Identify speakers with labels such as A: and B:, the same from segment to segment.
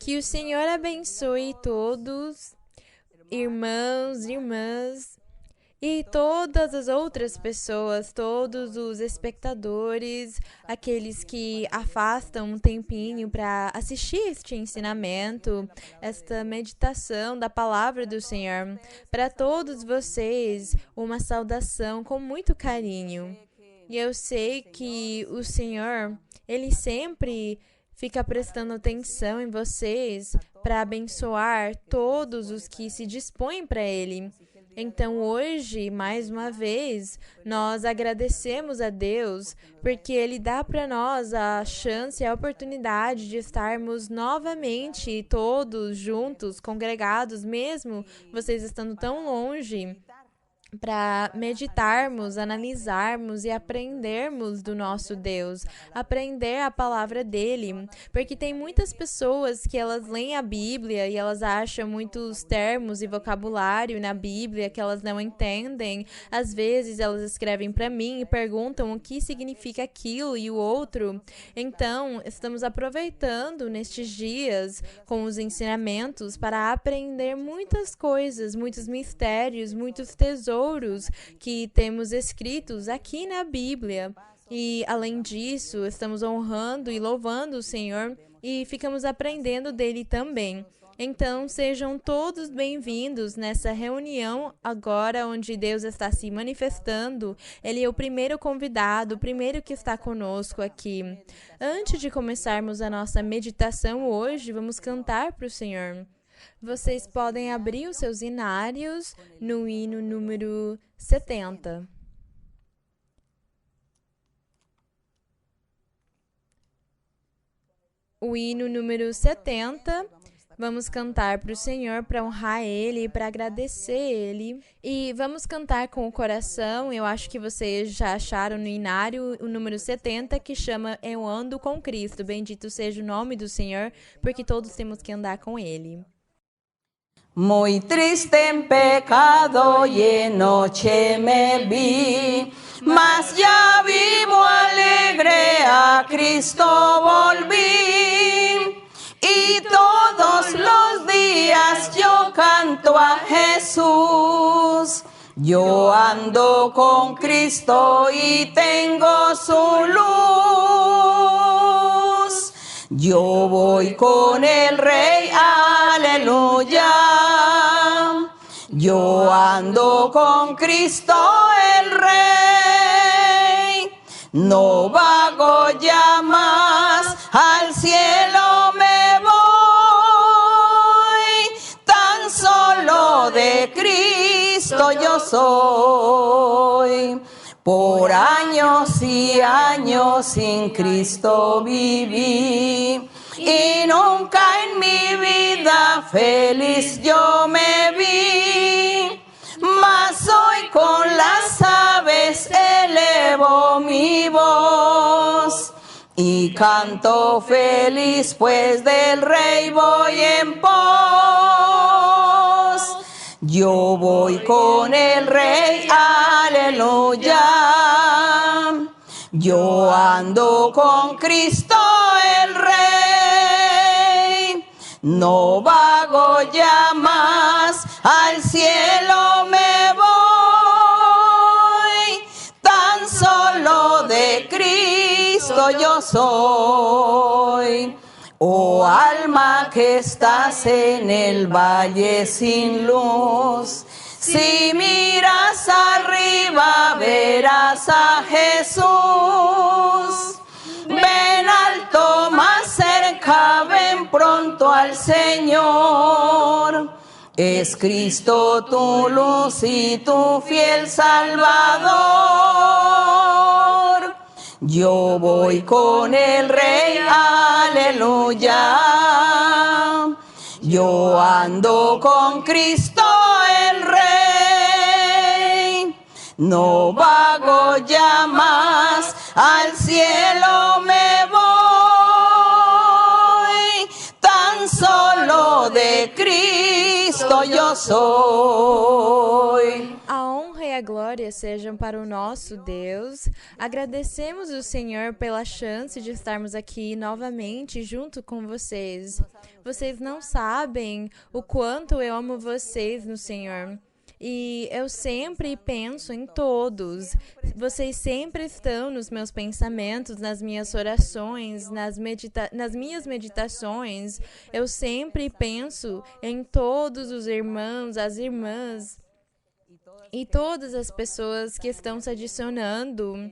A: Que o Senhor abençoe todos, irmãos, irmãs, e todas as outras pessoas, todos os espectadores, aqueles que afastam um tempinho para assistir este ensinamento, esta meditação da palavra do Senhor. Para todos vocês, uma saudação com muito carinho. E eu sei que o Senhor, Ele sempre fica prestando atenção em vocês para abençoar todos os que se dispõem para Ele. Então, hoje, mais uma vez, nós agradecemos a Deus porque Ele dá para nós a chance e a oportunidade de estarmos novamente todos juntos, congregados, mesmo vocês estando tão longe, para meditarmos, analisarmos e aprendermos do nosso Deus, aprender a palavra dele, porque tem muitas pessoas que elas leem a Bíblia e elas acham muitos termos e vocabulário na Bíblia que elas não entendem. Às vezes elas escrevem para mim e perguntam o que significa aquilo e o outro. Então, estamos aproveitando nestes dias com os ensinamentos para aprender muitas coisas, muitos mistérios, muitos tesouros que temos escritos aqui na Bíblia. E, além disso, estamos honrando e louvando o Senhor e ficamos aprendendo dele também. Então, sejam todos bem-vindos nessa reunião agora onde Deus está se manifestando. Ele é o primeiro convidado, o primeiro que está conosco aqui. Antes de começarmos a nossa meditação hoje, vamos cantar para o Senhor. Vocês podem abrir os seus hinários no hino número 70. O hino número 70, vamos cantar para o Senhor, para honrar Ele, para agradecer Ele. E vamos cantar com o coração. Eu acho que vocês já acharam no hinário o número 70, que chama Eu Ando com Cristo. Bendito seja o nome do Senhor, porque todos temos que andar com Ele.
B: Muy triste en pecado y en noche me vi, mas ya vivo alegre, a Cristo volví. Y todos los días yo canto a Jesús. Yo ando con Cristo y tengo su luz. Yo voy con el Rey, aleluya. Yo ando con Cristo el Rey. No vago ya más, al cielo me voy. Tan solo de Cristo yo soy. Por años y años sin Cristo viví, y nunca en mi vida feliz yo me vi. Mas hoy con las aves elevo mi voz y canto feliz, pues del Rey voy en pos. Yo voy con el Rey, aleluya. Yo ando con Cristo el Rey. No vago ya más, al cielo me voy. Tan solo de Cristo yo soy. Oh alma que estás en el valle sin luz, si miras arriba verás a Jesús. Ven alto, más cerca, ven pronto al Señor. Es Cristo tu luz y tu fiel Salvador. Yo voy con el Rey, aleluya. Yo ando con Cristo el Rey. No vago ya más, al cielo me voy. Tan solo de Cristo Cristo yo soy.
A: A honra e a glória sejam para o nosso Deus. Agradecemos o Senhor pela chance de estarmos aqui novamente junto com vocês. Vocês não sabem o quanto eu amo vocês no Senhor. E eu sempre penso em todos. Vocês sempre estão nos meus pensamentos, nas minhas orações, nas minhas meditações. Eu sempre penso em todos os irmãos, as irmãs e todas as pessoas que estão se adicionando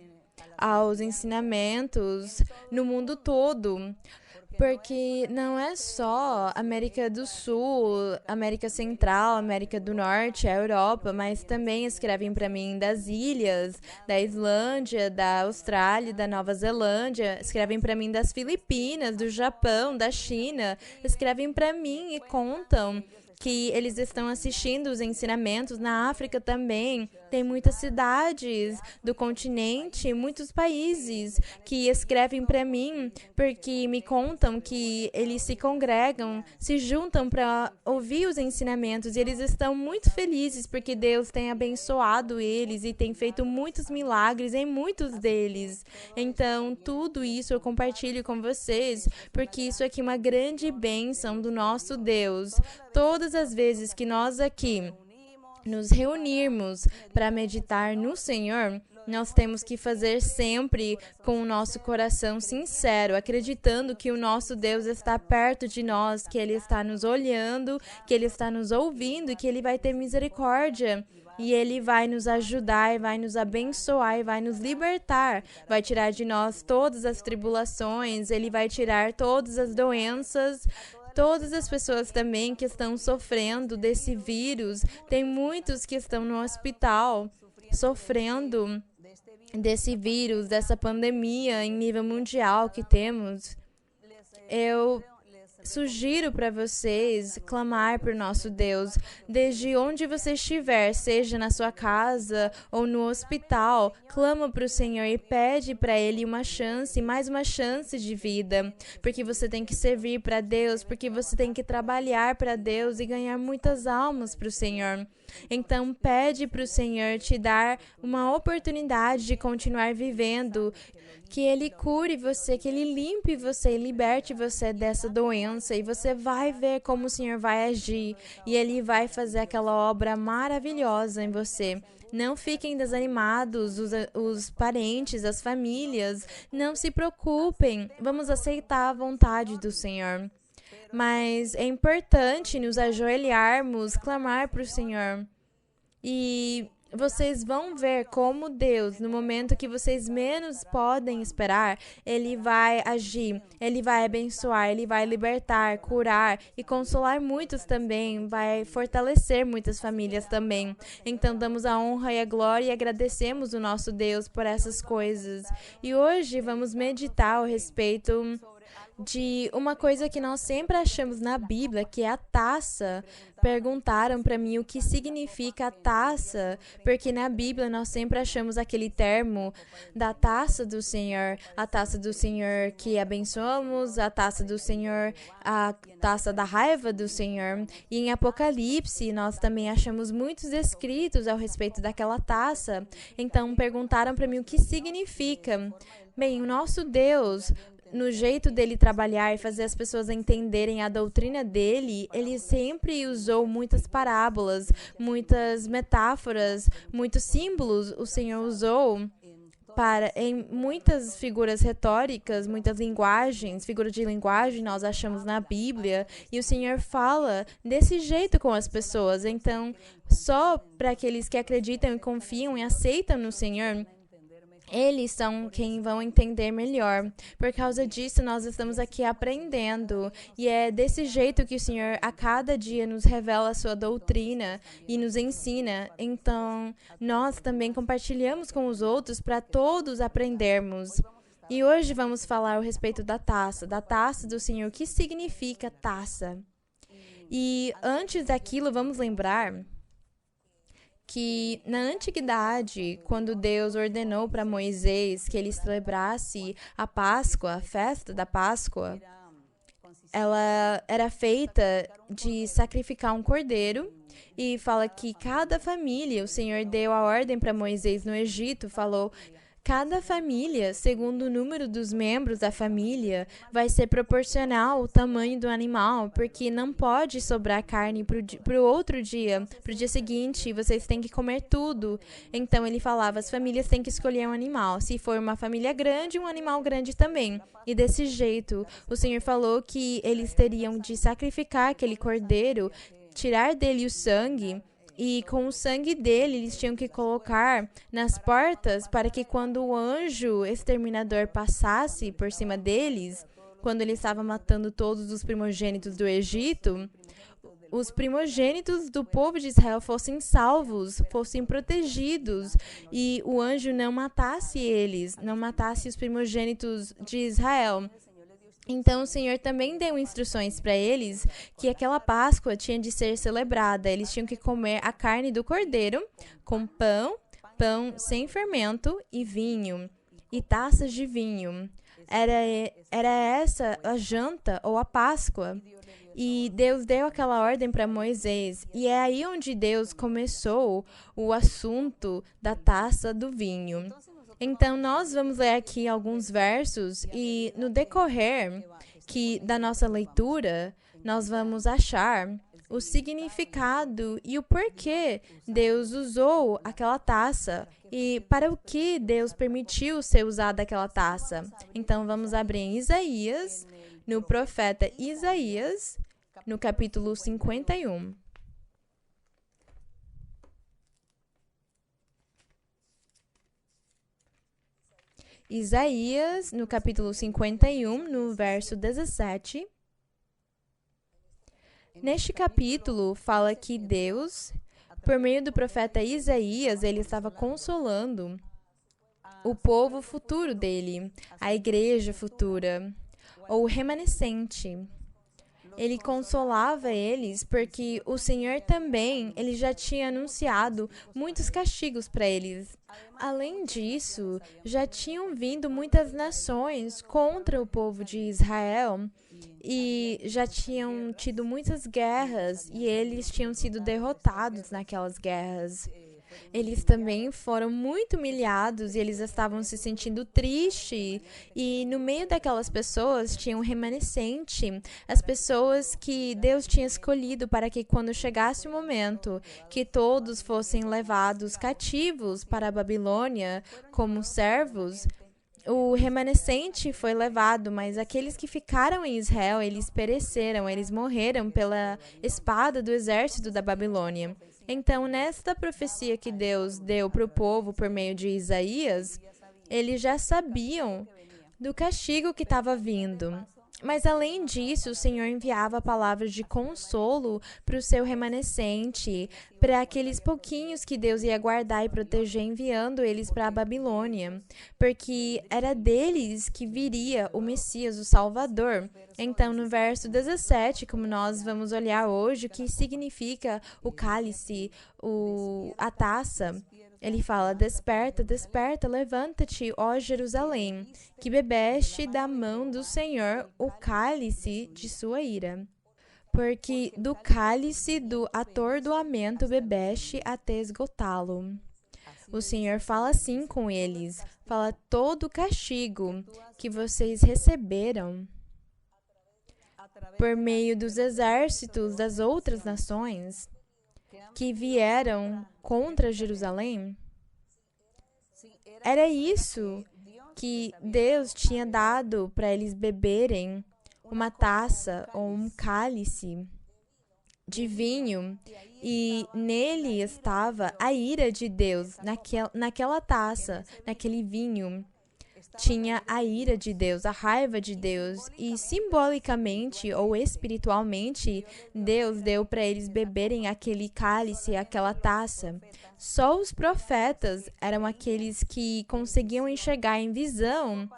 A: aos ensinamentos no mundo todo. Porque não é só América do Sul, América Central, América do Norte, a Europa, mas também escrevem para mim das ilhas, da Islândia, da Austrália, da Nova Zelândia, escrevem para mim das Filipinas, do Japão, da China, escrevem para mim e contam que eles estão assistindo os ensinamentos na África também. Tem muitas cidades do continente, muitos países que escrevem para mim porque me contam que eles se congregam, se juntam para ouvir os ensinamentos e eles estão muito felizes porque Deus tem abençoado eles e tem feito muitos milagres em muitos deles. Então, tudo isso eu compartilho com vocês porque isso aqui é uma grande bênção do nosso Deus. Todas as vezes que nós aqui nos reunirmos para meditar no Senhor, nós temos que fazer sempre com o nosso coração sincero, acreditando que o nosso Deus está perto de nós, que Ele está nos olhando, que Ele está nos ouvindo e que Ele vai ter misericórdia. E Ele vai nos ajudar, e vai nos abençoar, e vai nos libertar. Vai tirar de nós todas as tribulações, Ele vai tirar todas as doenças. Todas as pessoas também que estão sofrendo desse vírus, tem muitos que estão no hospital sofrendo desse vírus, dessa pandemia em nível mundial que temos. Eu sugiro para vocês clamar por nosso Deus, desde onde você estiver, seja na sua casa ou no hospital, clama para o Senhor e pede para Ele uma chance, mais uma chance de vida, porque você tem que servir para Deus, porque você tem que trabalhar para Deus e ganhar muitas almas para o Senhor. Então, pede para o Senhor te dar uma oportunidade de continuar vivendo, que Ele cure você, que Ele limpe você e liberte você dessa doença. E você vai ver como o Senhor vai agir e Ele vai fazer aquela obra maravilhosa em você. Não fiquem desanimados, os parentes, as famílias, não se preocupem. Vamos aceitar a vontade do Senhor. Mas é importante nos ajoelharmos, clamar para o Senhor. E vocês vão ver como Deus, no momento que vocês menos podem esperar, Ele vai agir, Ele vai abençoar, Ele vai libertar, curar e consolar muitos também, vai fortalecer muitas famílias também. Então damos a honra e a glória e agradecemos o nosso Deus por essas coisas. E hoje vamos meditar a respeito de uma coisa que nós sempre achamos na Bíblia, que é a taça. Perguntaram para mim o que significa a taça, porque na Bíblia nós sempre achamos aquele termo da taça do Senhor, a taça do Senhor que abençoamos, a taça do Senhor, a taça da raiva do Senhor. E em Apocalipse nós também achamos muitos escritos ao respeito daquela taça. Então perguntaram para mim o que significa. Bem, o nosso Deus, no jeito dele trabalhar e fazer as pessoas entenderem a doutrina dele, ele sempre usou muitas parábolas, muitas metáforas, muitos símbolos. O Senhor usou em muitas figuras retóricas, muitas linguagens, figuras de linguagem nós achamos na Bíblia, e o Senhor fala desse jeito com as pessoas. Então, só para aqueles que acreditam e confiam e aceitam no Senhor, eles são quem vão entender melhor. Por causa disso, nós estamos aqui aprendendo. E é desse jeito que o Senhor, a cada dia, nos revela a sua doutrina e nos ensina. Então, nós também compartilhamos com os outros para todos aprendermos. E hoje vamos falar a respeito da taça do Senhor. O que significa taça? E antes daquilo, vamos lembrar que na antiguidade, quando Deus ordenou para Moisés que ele celebrasse a Páscoa, a festa da Páscoa, ela era feita de sacrificar um cordeiro. E fala que cada família, o Senhor deu a ordem para Moisés no Egito, falou: cada família, segundo o número dos membros da família, vai ser proporcional ao tamanho do animal, porque não pode sobrar carne para o outro dia, para o dia seguinte, vocês têm que comer tudo. Então ele falava: as famílias têm que escolher um animal. Se for uma família grande, um animal grande também. E desse jeito, o Senhor falou que eles teriam de sacrificar aquele cordeiro, tirar dele o sangue, e com o sangue dele eles tinham que colocar nas portas para que quando o anjo exterminador passasse por cima deles, quando ele estava matando todos os primogênitos do Egito, os primogênitos do povo de Israel fossem salvos, fossem protegidos, e o anjo não matasse eles, não matasse os primogênitos de Israel. Então o Senhor também deu instruções para eles que aquela Páscoa tinha de ser celebrada. Eles tinham que comer a carne do cordeiro com pão sem fermento e vinho, e taças de vinho. Era essa a janta ou a Páscoa. E Deus deu aquela ordem para Moisés. E é aí onde Deus começou o assunto da taça do vinho. Então, nós vamos ler aqui alguns versos e no decorrer da nossa leitura, nós vamos achar o significado e o porquê Deus usou aquela taça e para o que Deus permitiu ser usada aquela taça. Então, vamos abrir em Isaías, no profeta Isaías, no capítulo 51. Isaías, no capítulo 51, no verso 17. Neste capítulo, fala que Deus, por meio do profeta Isaías, ele estava consolando o povo futuro dele, a igreja futura, ou o remanescente. Ele consolava eles porque o Senhor também, ele já tinha anunciado muitos castigos para eles. Além disso, já tinham vindo muitas nações contra o povo de Israel e já tinham tido muitas guerras e eles tinham sido derrotados naquelas guerras. Eles também foram muito humilhados e eles estavam se sentindo tristes. E no meio daquelas pessoas tinha um remanescente, as pessoas que Deus tinha escolhido para que quando chegasse o momento que todos fossem levados cativos para a Babilônia como servos, o remanescente foi levado, mas aqueles que ficaram em Israel, eles pereceram, eles morreram pela espada do exército da Babilônia. Então, nesta profecia que Deus deu para o povo por meio de Isaías, eles já sabiam do castigo que estava vindo. Mas, além disso, o Senhor enviava palavras de consolo para o seu remanescente, para aqueles pouquinhos que Deus ia guardar e proteger, enviando eles para a Babilônia, porque era deles que viria o Messias, o Salvador. Então, no verso 17, como nós vamos olhar hoje, o que significa o cálice, a taça, ele fala: desperta, desperta, levanta-te, ó Jerusalém, que bebeste da mão do Senhor o cálice de sua ira. Porque do cálice do atordoamento bebeste até esgotá-lo. O Senhor fala assim com eles, fala: todo o castigo que vocês receberam por meio dos exércitos das outras nações que vieram contra Jerusalém, era isso que Deus tinha dado para eles beberem, uma taça ou um cálice de vinho, e nele estava a ira de Deus, naquela taça, naquele vinho. Tinha a ira de Deus, a raiva de Deus, e simbolicamente ou espiritualmente, Deus deu para eles beberem aquele cálice, aquela taça. Só os profetas eram aqueles que conseguiam enxergar em visão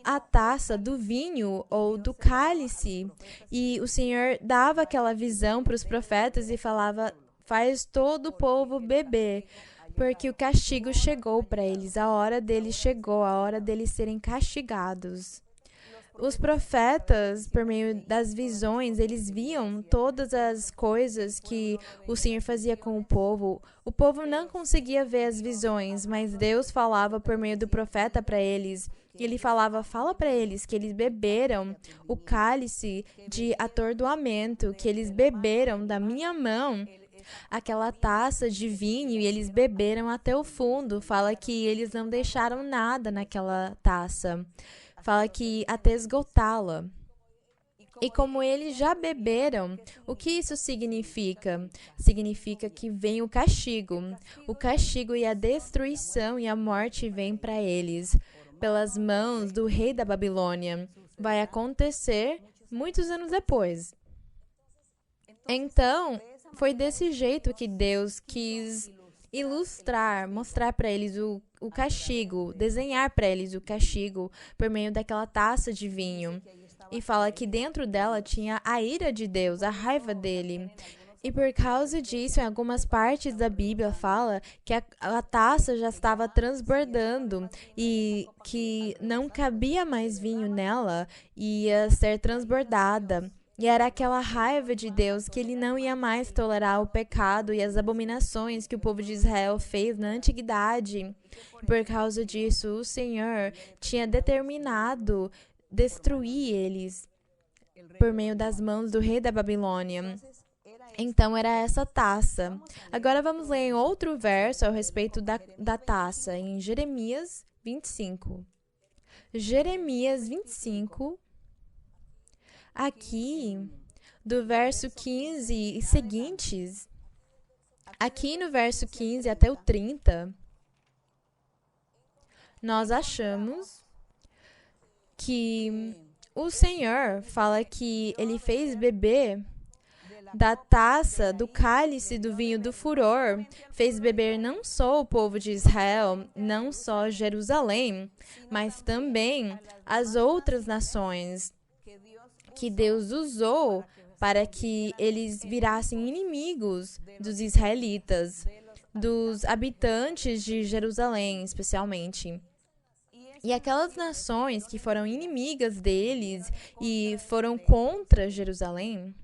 A: a taça do vinho ou do cálice, e o Senhor dava aquela visão para os profetas e falava: faz todo o povo beber, porque o castigo chegou para eles, a hora deles chegou, a hora deles serem castigados. Os profetas, por meio das visões, eles viam todas as coisas que o Senhor fazia com o povo. O povo não conseguia ver as visões, mas Deus falava por meio do profeta para eles. Ele falava, fala para eles que eles beberam o cálice de atordoamento, que eles beberam da minha mão aquela taça de vinho e eles beberam até o fundo. Fala que eles não deixaram nada naquela taça. Fala que até esgotá-la. E como eles já beberam, o que isso significa? Significa que vem o castigo. O castigo e a destruição e a morte vêm para eles, pelas mãos do rei da Babilônia. Vai acontecer muitos anos depois. Então, foi desse jeito que Deus quis ilustrar, mostrar para eles o castigo, desenhar para eles o castigo por meio daquela taça de vinho. E fala que dentro dela tinha a ira de Deus, a raiva dele. E por causa disso, em algumas partes da Bíblia fala que a taça já estava transbordando e que não cabia mais vinho nela, ia ser transbordada. E era aquela raiva de Deus que ele não ia mais tolerar o pecado e as abominações que o povo de Israel fez na antiguidade. E por causa disso, o Senhor tinha determinado destruir eles por meio das mãos do rei da Babilônia. Então, era essa taça. Agora vamos ler em outro verso a respeito da taça, em Jeremias 25. Jeremias 25, aqui, do verso 15 e seguintes, aqui no verso 15 até o 30, nós achamos que o Senhor fala que ele fez beber da taça, do cálice do vinho do furor, fez beber não só o povo de Israel, não só Jerusalém, mas também as outras nações que Deus usou para que eles virassem inimigos dos israelitas, dos habitantes de Jerusalém, especialmente. E aquelas nações que foram inimigas deles e foram contra Jerusalém,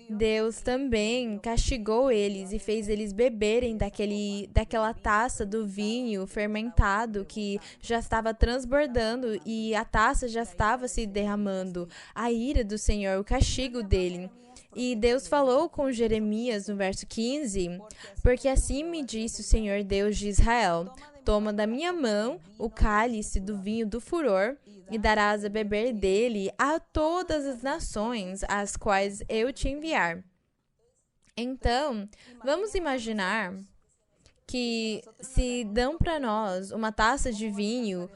A: Deus também castigou eles e fez eles beberem daquela taça do vinho fermentado que já estava transbordando e a taça já estava se derramando. A ira do Senhor, o castigo dele. E Deus falou com Jeremias no verso 15, porque assim me disse o Senhor Deus de Israel, toma da minha mão o cálice do vinho do furor e darás a beber dele a todas as nações às quais eu te enviar. Então, vamos imaginar que se dão para nós uma taça de vinho,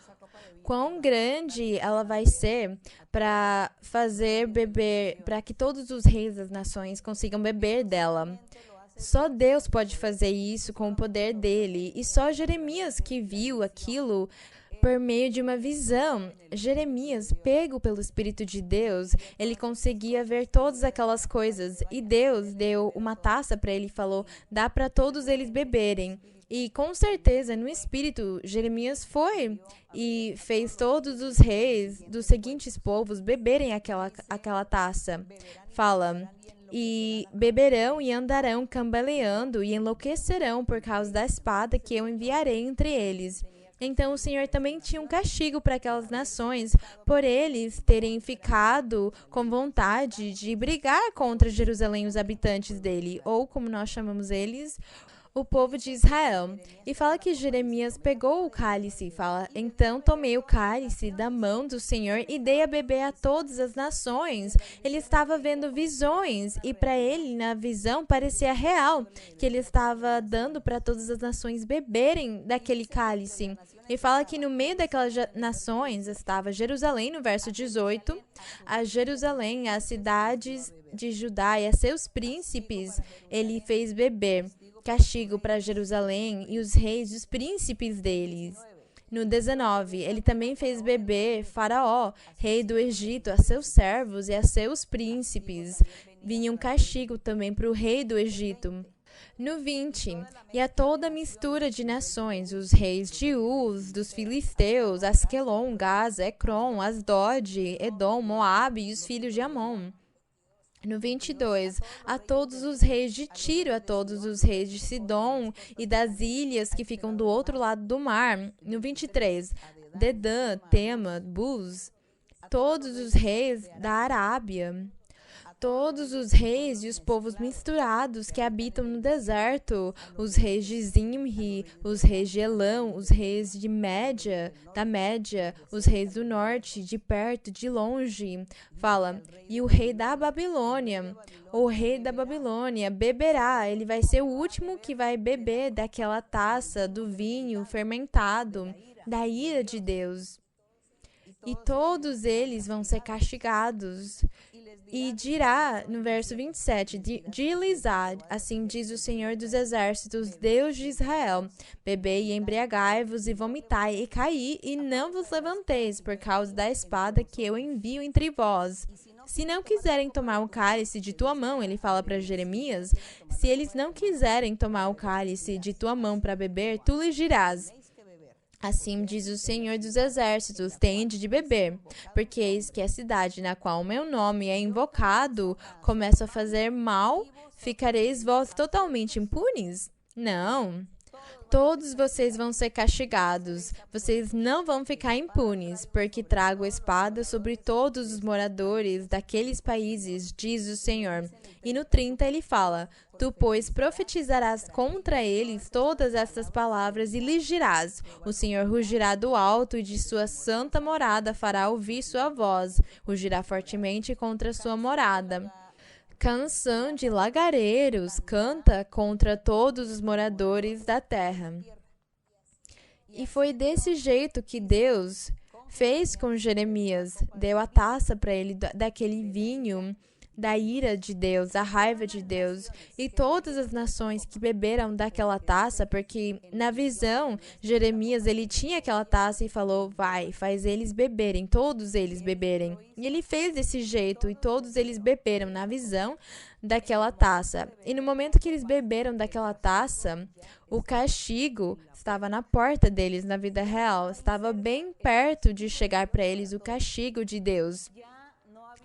A: quão grande ela vai ser para fazer beber, para que todos os reis das nações consigam beber dela. Só Deus pode fazer isso com o poder dele, e só Jeremias que viu aquilo por meio de uma visão. Jeremias, pego pelo Espírito de Deus, ele conseguia ver todas aquelas coisas, e Deus deu uma taça para ele e falou, dá para todos eles beberem. E com certeza, no Espírito, Jeremias foi e fez todos os reis dos seguintes povos beberem aquela taça. Fala, e beberão e andarão cambaleando e enlouquecerão por causa da espada que eu enviarei entre eles. Então o Senhor também tinha um castigo para aquelas nações por eles terem ficado com vontade de brigar contra Jerusalém, os habitantes dele, ou como nós chamamos eles, o povo de Israel. E fala que Jeremias pegou o cálice e fala, então tomei o cálice da mão do Senhor e dei a beber a todas as nações. Ele estava vendo visões e para ele, na visão, parecia real que ele estava dando para todas as nações beberem daquele cálice. E fala que no meio daquelas nações estava Jerusalém, no verso 18, a Jerusalém, as cidades de Judá e a seus príncipes, ele fez beber. Castigo para Jerusalém e os reis e os príncipes deles. No 19, ele também fez beber Faraó, rei do Egito, a seus servos e a seus príncipes. Vinha um castigo também para o rei do Egito. No 20, e a toda a mistura de nações, os reis de Uz, dos filisteus, Asquelon, Gaza, Ecrom, Asdod, Edom, Moabe e os filhos de Amon. No 22, a todos os reis de Tiro, a todos os reis de Sidom e das ilhas que ficam do outro lado do mar. No 23, Dedã, Tema, Buz, todos os reis da Arábia, todos os reis e os povos misturados que habitam no deserto, os reis de Zimri, os reis de Elão, os reis de Média, da Média, os reis do norte, de perto, de longe. Fala, e o rei da Babilônia, o rei da Babilônia beberá, ele vai ser o último que vai beber daquela taça do vinho fermentado, da ira de Deus. E todos eles vão ser castigados. E dirá, no verso 27, de-lhes, assim diz o Senhor dos Exércitos, Deus de Israel, bebei e embriagai-vos e vomitai e caí e não vos levanteis por causa da espada que eu envio entre vós. Se não quiserem tomar o cálice de tua mão, ele fala para Jeremias, se eles não quiserem tomar o cálice de tua mão para beber, tu lhes dirás, assim diz o Senhor dos Exércitos, tende de beber, porque eis que a cidade na qual o meu nome é invocado começa a fazer mal, ficareis vós totalmente impunes? Não. Todos vocês vão ser castigados, vocês não vão ficar impunes, porque trago espada sobre todos os moradores daqueles países, diz o Senhor. E no 30 ele fala, tu, pois, profetizarás contra eles todas estas palavras e lhes dirás, o Senhor rugirá do alto e de sua santa morada fará ouvir sua voz, rugirá fortemente contra sua morada. Canção de lagareiros canta contra todos os moradores da terra. E foi desse jeito que Deus fez com Jeremias, deu a taça para ele daquele vinho da ira de Deus, da raiva de Deus, e todas as nações que beberam daquela taça, porque na visão, Jeremias, ele tinha aquela taça e falou, vai, faz eles beberem, todos eles beberem. E ele fez desse jeito, e todos eles beberam na visão daquela taça. E no momento que eles beberam daquela taça, o castigo estava na porta deles na vida real, estava bem perto de chegar para eles o castigo de Deus.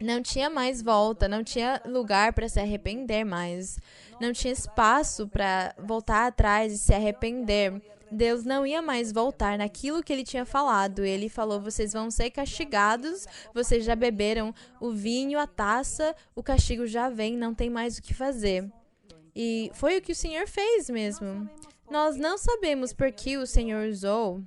A: Não tinha mais volta, não tinha lugar para se arrepender mais. Não tinha espaço para voltar atrás e se arrepender. Deus não ia mais voltar naquilo que ele tinha falado. Ele falou, vocês vão ser castigados, vocês já beberam o vinho, a taça, o castigo já vem, não tem mais o que fazer. E foi o que o Senhor fez mesmo. Nós não sabemos por que o Senhor usou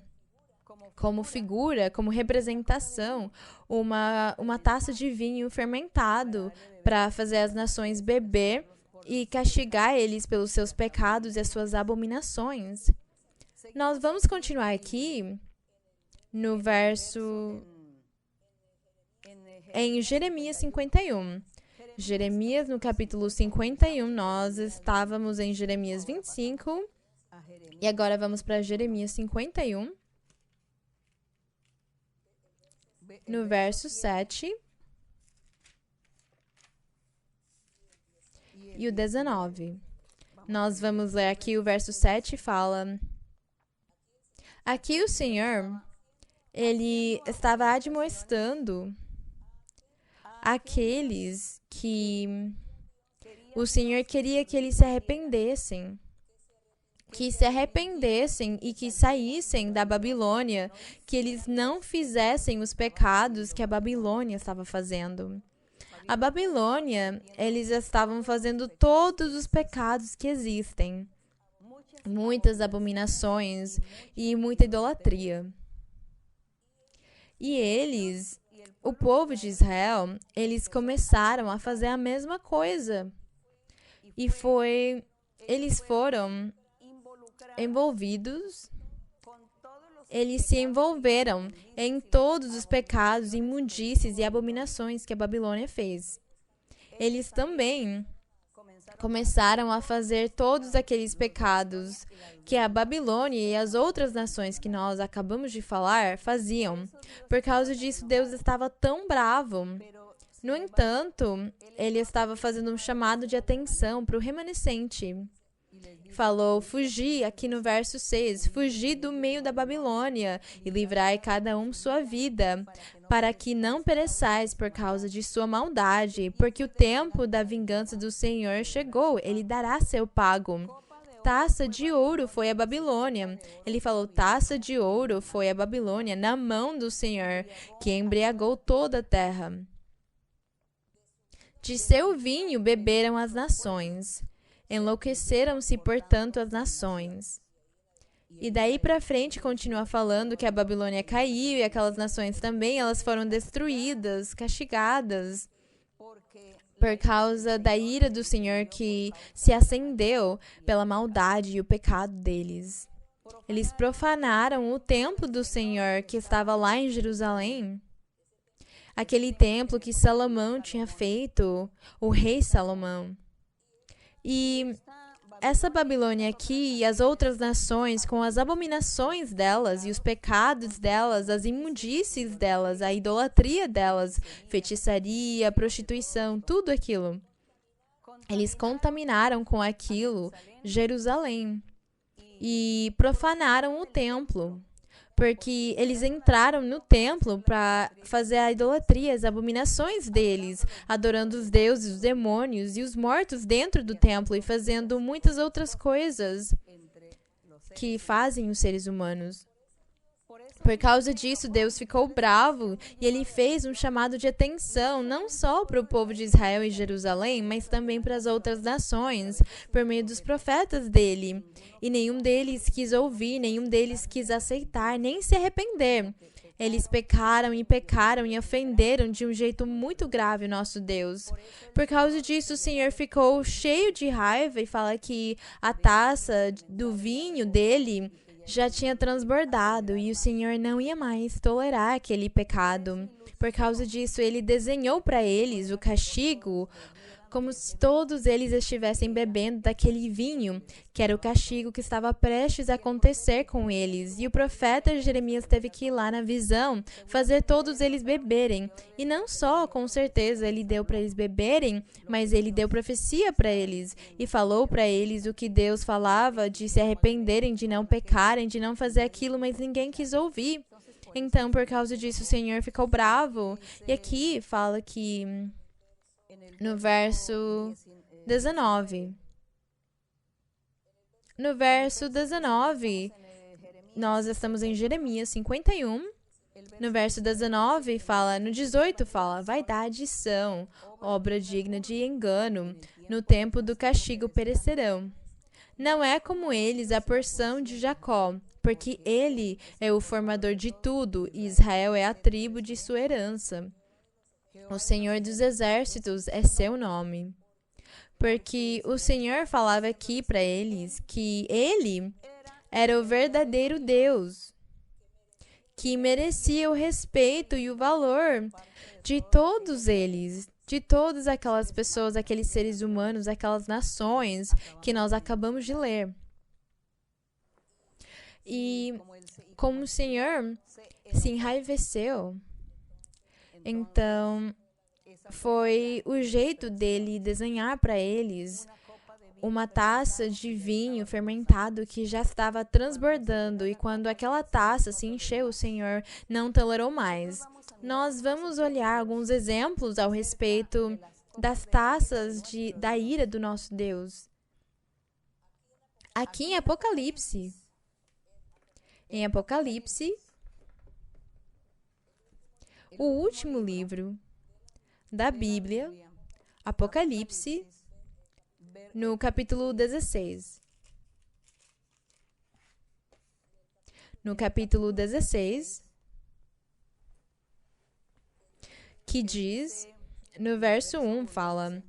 A: como figura, como representação, uma taça de vinho fermentado para fazer as nações beber e castigar eles pelos seus pecados e as suas abominações. Nós vamos continuar aqui no verso em Jeremias 51. Jeremias, no capítulo 51, nós estávamos em Jeremias 25 e agora vamos para Jeremias 51. No verso 7 e o 19. Nós vamos ler aqui o verso 7 fala: aqui o Senhor, ele estava admoestando aqueles que o Senhor queria que eles se arrependessem. E que saíssem da Babilônia, que eles não fizessem os pecados que a Babilônia estava fazendo. A Babilônia, eles estavam fazendo todos os pecados que existem, muitas abominações e muita idolatria. E eles, o povo de Israel, eles começaram a fazer a mesma coisa. E eles foram envolvidos, eles se envolveram em todos os pecados, imundícies e abominações que a Babilônia fez. Eles também começaram a fazer todos aqueles pecados que a Babilônia e as outras nações que nós acabamos de falar faziam. Por causa disso, Deus estava tão bravo. No entanto, ele estava fazendo um chamado de atenção para o remanescente. Falou, fugi, aqui no verso 6, fugi do meio da Babilônia e livrai cada um sua vida, para que não pereçais por causa de sua maldade, porque o tempo da vingança do Senhor chegou, ele dará seu pago. Taça de ouro foi a Babilônia. Ele falou, taça de ouro foi a Babilônia na mão do Senhor, que embriagou toda a terra. De seu vinho beberam as nações. Enlouqueceram-se, portanto, as nações. E daí para frente continua falando que a Babilônia caiu e aquelas nações também, elas foram destruídas, castigadas, por causa da ira do Senhor que se acendeu pela maldade e o pecado deles. Eles profanaram o templo do Senhor que estava lá em Jerusalém. Aquele templo que Salomão tinha feito, o rei Salomão. E essa Babilônia aqui e as outras nações, com as abominações delas e os pecados delas, as imundícies delas, a idolatria delas, feitiçaria, prostituição, tudo aquilo. Eles contaminaram com aquilo Jerusalém e profanaram o templo. Porque eles entraram no templo para fazer a idolatria, as abominações deles, adorando os deuses, os demônios e os mortos dentro do templo e fazendo muitas outras coisas que fazem os seres humanos. Por causa disso, Deus ficou bravo e ele fez um chamado de atenção, não só para o povo de Israel e Jerusalém, mas também para as outras nações, por meio dos profetas dele. E nenhum deles quis ouvir, nenhum deles quis aceitar, nem se arrepender. Eles pecaram e ofenderam de um jeito muito grave o nosso Deus. Por causa disso, o Senhor ficou cheio de raiva e fala que a taça do vinho dele já tinha transbordado e o Senhor não ia mais tolerar aquele pecado. Por causa disso, ele desenhou para eles o castigo como se todos eles estivessem bebendo daquele vinho, que era o castigo que estava prestes a acontecer com eles. E o profeta Jeremias teve que ir lá na visão, fazer todos eles beberem. E não só, com certeza, ele deu para eles beberem, mas ele deu profecia para eles e falou para eles o que Deus falava, de se arrependerem, de não pecarem, de não fazer aquilo, mas ninguém quis ouvir. Então, por causa disso, o Senhor ficou bravo. E aqui fala que no verso 19. No verso 19, nós estamos em Jeremias 51. No verso 19 fala, no 18 fala, vaidade são, obra digna de engano, no tempo do castigo perecerão. Não é como eles a porção de Jacó, porque ele é o formador de tudo, e Israel é a tribo de sua herança. O Senhor dos Exércitos é seu nome. Porque o Senhor falava aqui para eles que ele era o verdadeiro Deus, que merecia o respeito e o valor de todos eles, de todas aquelas pessoas, aqueles seres humanos, aquelas nações que nós acabamos de ler. E como o Senhor se enraiveceu, então foi o jeito dele desenhar para eles uma taça de vinho fermentado que já estava transbordando, e quando aquela taça se encheu, o Senhor não tolerou mais. Nós vamos olhar alguns exemplos ao respeito das taças da ira do nosso Deus. Aqui em Apocalipse, o último livro da Bíblia, Apocalipse, no capítulo 16. No capítulo 16, que diz, no verso 1, fala: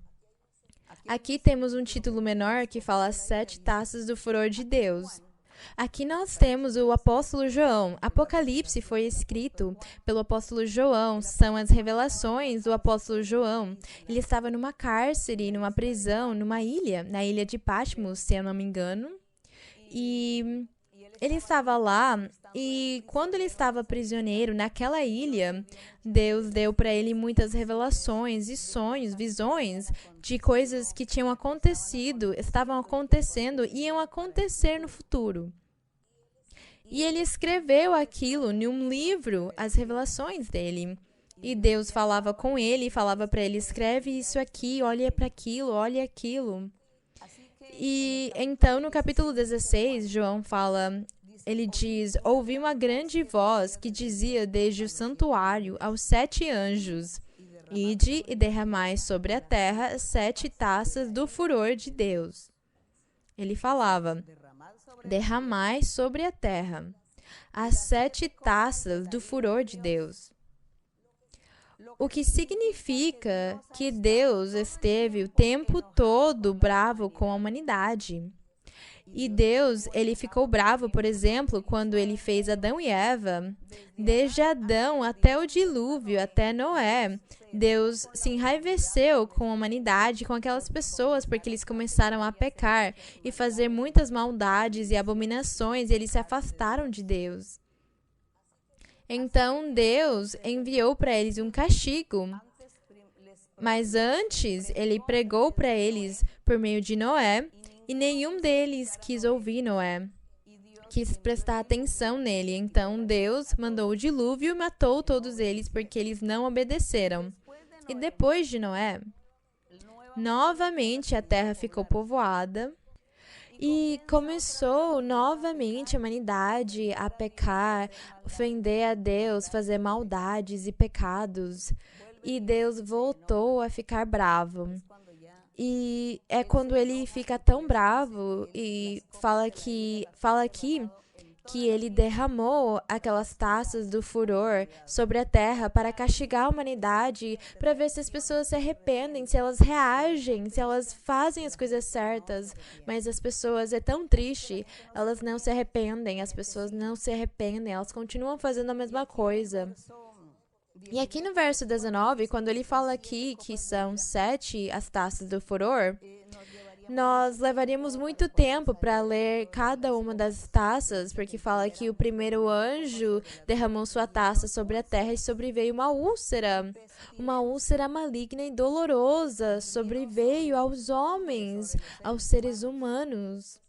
A: aqui temos um título menor que fala 7 taças do furor de Deus. Aqui nós temos o apóstolo João. Apocalipse foi escrito pelo apóstolo João. São as revelações do apóstolo João. Ele estava numa cárcere, numa prisão, numa ilha, na ilha de Patmos, se eu não me engano. E ele estava lá e quando ele estava prisioneiro naquela ilha, Deus deu para ele muitas revelações e sonhos, visões de coisas que tinham acontecido, estavam acontecendo e iam acontecer no futuro. E ele escreveu aquilo em um livro, as revelações dele. E Deus falava com ele, falava para ele, escreve isso aqui, olha para aquilo, olha aquilo. E então no capítulo 16, João fala, ele diz, ouvi uma grande voz que dizia desde o santuário aos 7 anjos, ide e derramai sobre a terra 7 taças do furor de Deus. Ele falava, derramai sobre a terra as 7 taças do furor de Deus. O que significa que Deus esteve o tempo todo bravo com a humanidade. E Deus, ele ficou bravo, por exemplo, quando ele fez Adão e Eva. Desde Adão até o dilúvio, até Noé, Deus se enraiveceu com a humanidade, com aquelas pessoas, porque eles começaram a pecar e fazer muitas maldades e abominações, e eles se afastaram de Deus. Então Deus enviou para eles um castigo. Mas antes, ele pregou para eles por meio de Noé, e nenhum deles quis ouvir Noé, quis prestar atenção nele. Então Deus mandou o dilúvio e matou todos eles porque eles não obedeceram. E depois de Noé, novamente a terra ficou povoada e começou novamente a humanidade a pecar, ofender a Deus, fazer maldades e pecados. E Deus voltou a ficar bravo. E é quando ele fica tão bravo e fala aqui que ele derramou aquelas taças do furor sobre a terra para castigar a humanidade, para ver se as pessoas se arrependem, se elas reagem, se elas fazem as coisas certas. Mas as pessoas, é tão triste, elas não se arrependem, as pessoas não se arrependem, elas continuam fazendo a mesma coisa. E aqui no verso 19, quando ele fala aqui que são 7 as taças do furor, nós levaríamos muito tempo para ler cada uma das taças, porque fala que o primeiro anjo derramou sua taça sobre a terra e sobreveio uma úlcera maligna e dolorosa, sobreveio aos homens, aos seres humanos.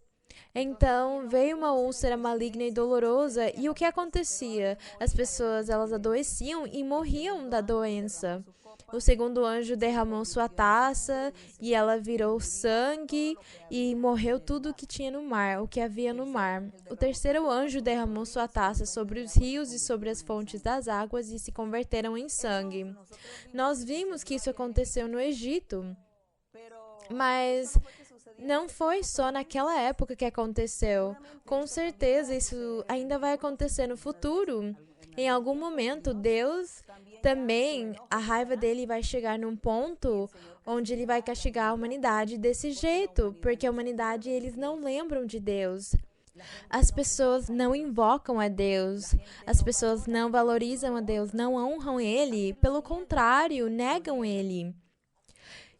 A: Então, veio uma úlcera maligna e dolorosa, e o que acontecia? As pessoas, elas adoeciam e morriam da doença. O segundo anjo derramou sua taça, e ela virou sangue, e morreu tudo o que tinha no mar, o que havia no mar. O terceiro anjo derramou sua taça sobre os rios e sobre as fontes das águas, e se converteram em sangue. Nós vimos que isso aconteceu no Egito, mas não foi só naquela época que aconteceu. Com certeza isso ainda vai acontecer no futuro. Em algum momento, Deus também, a raiva dele vai chegar num ponto onde ele vai castigar a humanidade desse jeito, porque a humanidade, eles não lembram de Deus. As pessoas não invocam a Deus, as pessoas não valorizam a Deus, não honram Ele, pelo contrário, negam Ele.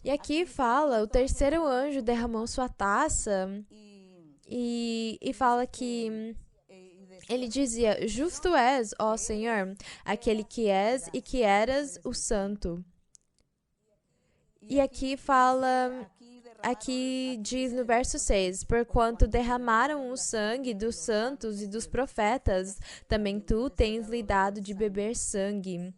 A: E aqui fala, o terceiro anjo derramou sua taça e fala que ele dizia, justo és, ó Senhor, aquele que és e que eras o santo. E aqui fala, aqui diz no verso 6, porquanto derramaram o sangue dos santos e dos profetas, também tu tens lhe dado de beber sangue.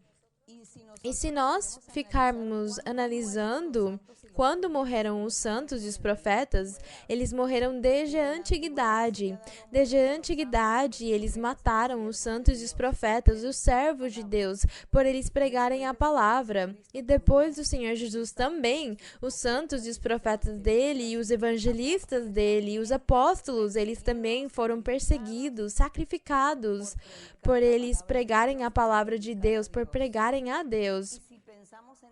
A: E se nós ficarmos analisando quando morreram os santos e os profetas, eles morreram desde a antiguidade. Desde a antiguidade, eles mataram os santos e os profetas, os servos de Deus, por eles pregarem a palavra. E depois do Senhor Jesus também, os santos e os profetas dele, e os evangelistas dele, e os apóstolos, eles também foram perseguidos, sacrificados, por eles pregarem a palavra de Deus, por pregarem a Deus.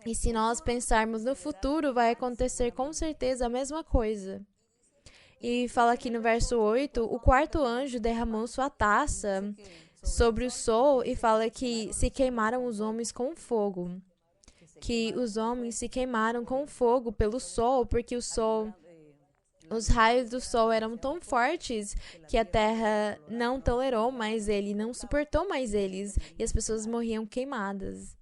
A: E se nós pensarmos no futuro, vai acontecer com certeza a mesma coisa. E fala aqui no verso 8, o quarto anjo derramou sua taça sobre o sol e fala que se queimaram os homens com fogo. Que os homens se queimaram com fogo pelo sol, porque o sol Os raios do sol eram tão fortes que a terra não tolerou mais ele, não suportou mais eles, e as pessoas morriam queimadas.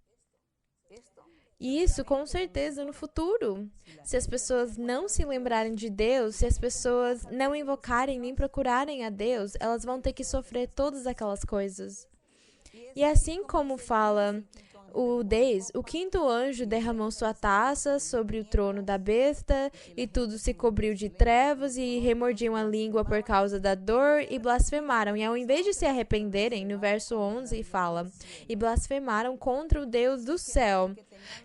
A: E isso, com certeza, no futuro. Se as pessoas não se lembrarem de Deus, se as pessoas não invocarem nem procurarem a Deus, elas vão ter que sofrer todas aquelas coisas. E assim como fala o quinto anjo derramou sua taça sobre o trono da besta, e tudo se cobriu de trevas, e remordiam a língua por causa da dor, e blasfemaram. E ao invés de se arrependerem, no verso 11 fala, e blasfemaram contra o Deus do céu.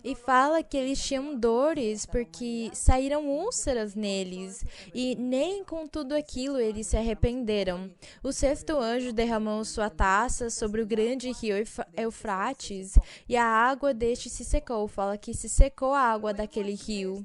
A: E fala que eles tinham dores porque saíram úlceras neles, e nem com tudo aquilo eles se arrependeram. O sexto anjo derramou sua taça sobre o grande rio Eufrates, e a água deste se secou. Fala que se secou a água daquele rio.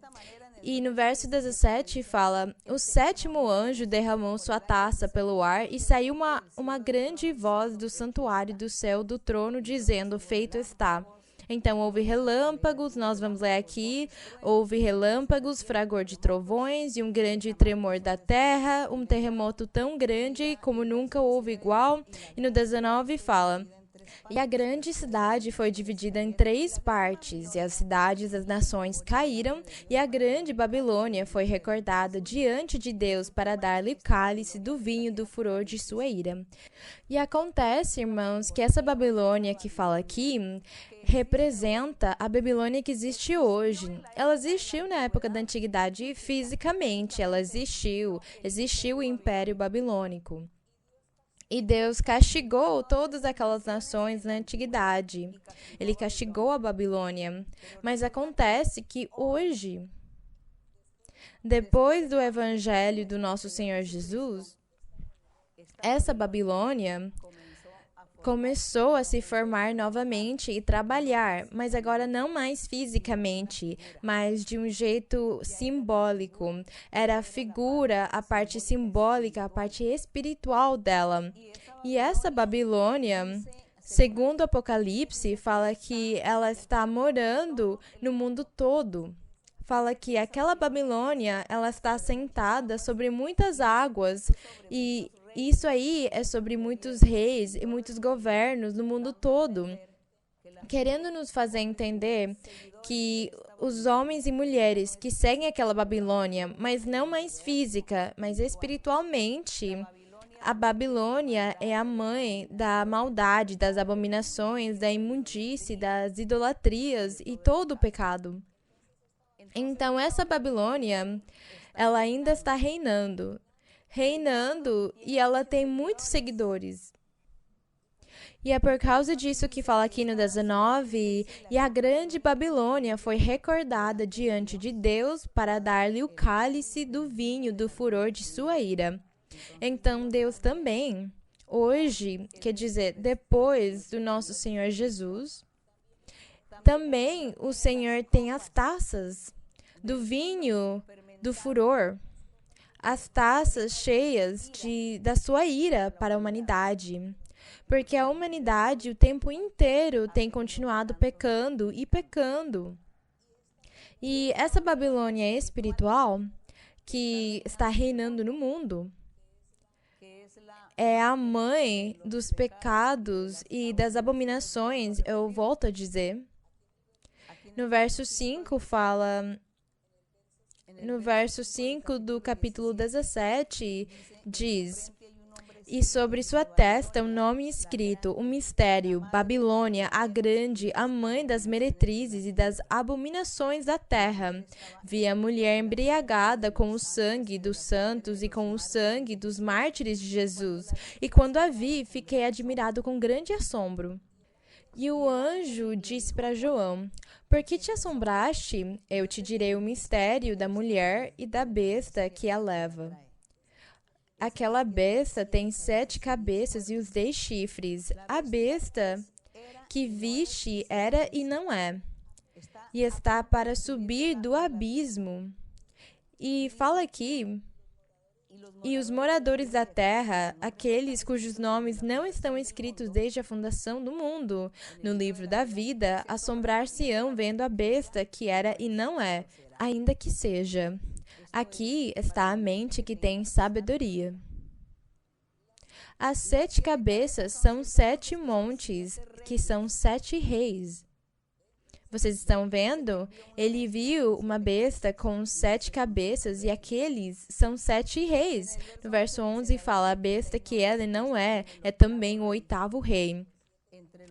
A: E no verso 17 fala, o sétimo anjo derramou sua taça pelo ar, e saiu uma grande voz do santuário do céu do trono, dizendo, feito está. Então houve relâmpagos, nós vamos ler aqui, houve relâmpagos, fragor de trovões e um grande tremor da terra, um terremoto tão grande como nunca houve igual. E no 19 fala, e a grande cidade foi dividida em 3 partes, e as cidades das nações caíram, e a grande Babilônia foi recordada diante de Deus para dar-lhe o cálice do vinho do furor de sua ira. E acontece, irmãos, que essa Babilônia que fala aqui representa a Babilônia que existe hoje. Ela existiu na época da Antiguidade fisicamente, ela existiu o Império Babilônico. E Deus castigou todas aquelas nações na antiguidade. Ele castigou a Babilônia. Mas acontece que hoje, depois do evangelho do nosso Senhor Jesus, essa Babilônia começou a se formar novamente e trabalhar, mas agora não mais fisicamente, mas de um jeito simbólico. Era a figura, a parte simbólica, a parte espiritual dela. E essa Babilônia, segundo o Apocalipse, fala que ela está morando no mundo todo. Fala que aquela Babilônia, ela está sentada sobre muitas águas, e isso aí é sobre muitos reis e muitos governos no mundo todo, querendo nos fazer entender que os homens e mulheres que seguem aquela Babilônia, mas não mais física, mas espiritualmente, a Babilônia é a mãe da maldade, das abominações, da imundície, das idolatrias e todo o pecado. Então, essa Babilônia, ela ainda está reinando, e ela tem muitos seguidores. E é por causa disso que fala aqui no 19, e a grande Babilônia foi recordada diante de Deus para dar-lhe o cálice do vinho do furor de sua ira. Então, Deus também, hoje, quer dizer, depois do nosso Senhor Jesus, também o Senhor tem as taças do vinho do furor, as taças cheias da sua ira para a humanidade. Porque a humanidade o tempo inteiro tem continuado pecando e pecando. E essa Babilônia espiritual que está reinando no mundo é a mãe dos pecados e das abominações, eu volto a dizer. No verso 5 fala... No verso 5 do capítulo 17, diz, e sobre sua testa um nome escrito, um mistério, Babilônia, a grande, a mãe das meretrizes e das abominações da terra. Vi a mulher embriagada com o sangue dos santos e com o sangue dos mártires de Jesus. E quando a vi, fiquei admirado com grande assombro. E o anjo disse para João, por que te assombraste? Eu te direi o mistério da mulher e da besta que a leva. Aquela besta tem 7 cabeças e os 10 chifres. A besta que viste era e não é, e está para subir do abismo. E fala aqui... E os moradores da terra, aqueles cujos nomes não estão escritos desde a fundação do mundo, no livro da vida, assombrar-se-ão vendo a besta que era e não é, ainda que seja. Aqui está a mente que tem sabedoria. As 7 cabeças são 7 montes, que são 7 reis. Vocês estão vendo? Ele viu uma besta com 7 cabeças e aqueles são 7 reis. No verso 11 fala, a besta que ela não é também o 8º rei.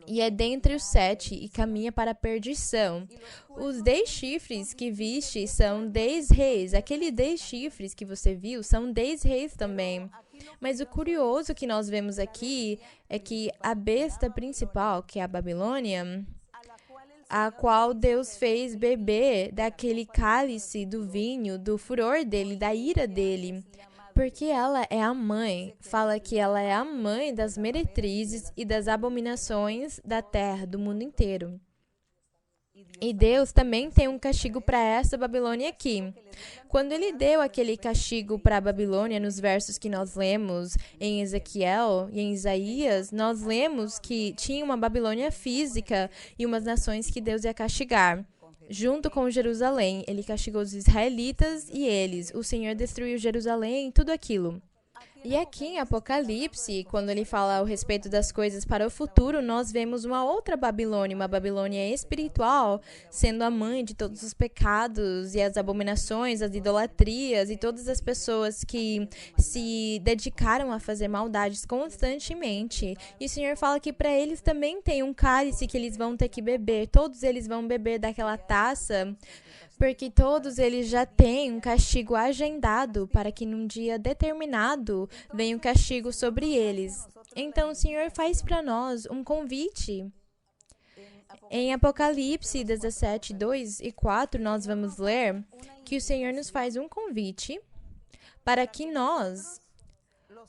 A: E é dentre os 7 e caminha para a perdição. Os 10 chifres que viste são 10 reis. Aqueles 10 chifres que você viu são 10 reis também. Mas o curioso que nós vemos aqui é que a besta principal, que é a Babilônia, a qual Deus fez beber daquele cálice do vinho, do furor dele, da ira dele, porque ela é a mãe, fala que ela é a mãe das meretrizes e das abominações da terra, do mundo inteiro. E Deus também tem um castigo para essa Babilônia aqui. Quando ele deu aquele castigo para a Babilônia, nos versos que nós lemos em Ezequiel e em Isaías, nós lemos que tinha uma Babilônia física e umas nações que Deus ia castigar. Junto com Jerusalém, ele castigou os israelitas e eles. O Senhor destruiu Jerusalém e tudo aquilo. E aqui em Apocalipse, quando ele fala a respeito das coisas para o futuro, nós vemos uma outra Babilônia, uma Babilônia espiritual, sendo a mãe de todos os pecados e as abominações, as idolatrias e todas as pessoas que se dedicaram a fazer maldades constantemente. E o Senhor fala que para eles também tem um cálice que eles vão ter que beber, todos eles vão beber daquela taça, porque todos eles já têm um castigo agendado para que num dia determinado venha um castigo sobre eles. Então o Senhor faz para nós um convite. Em Apocalipse 17, 2 e 4, nós vamos ler que o Senhor nos faz um convite para que nós,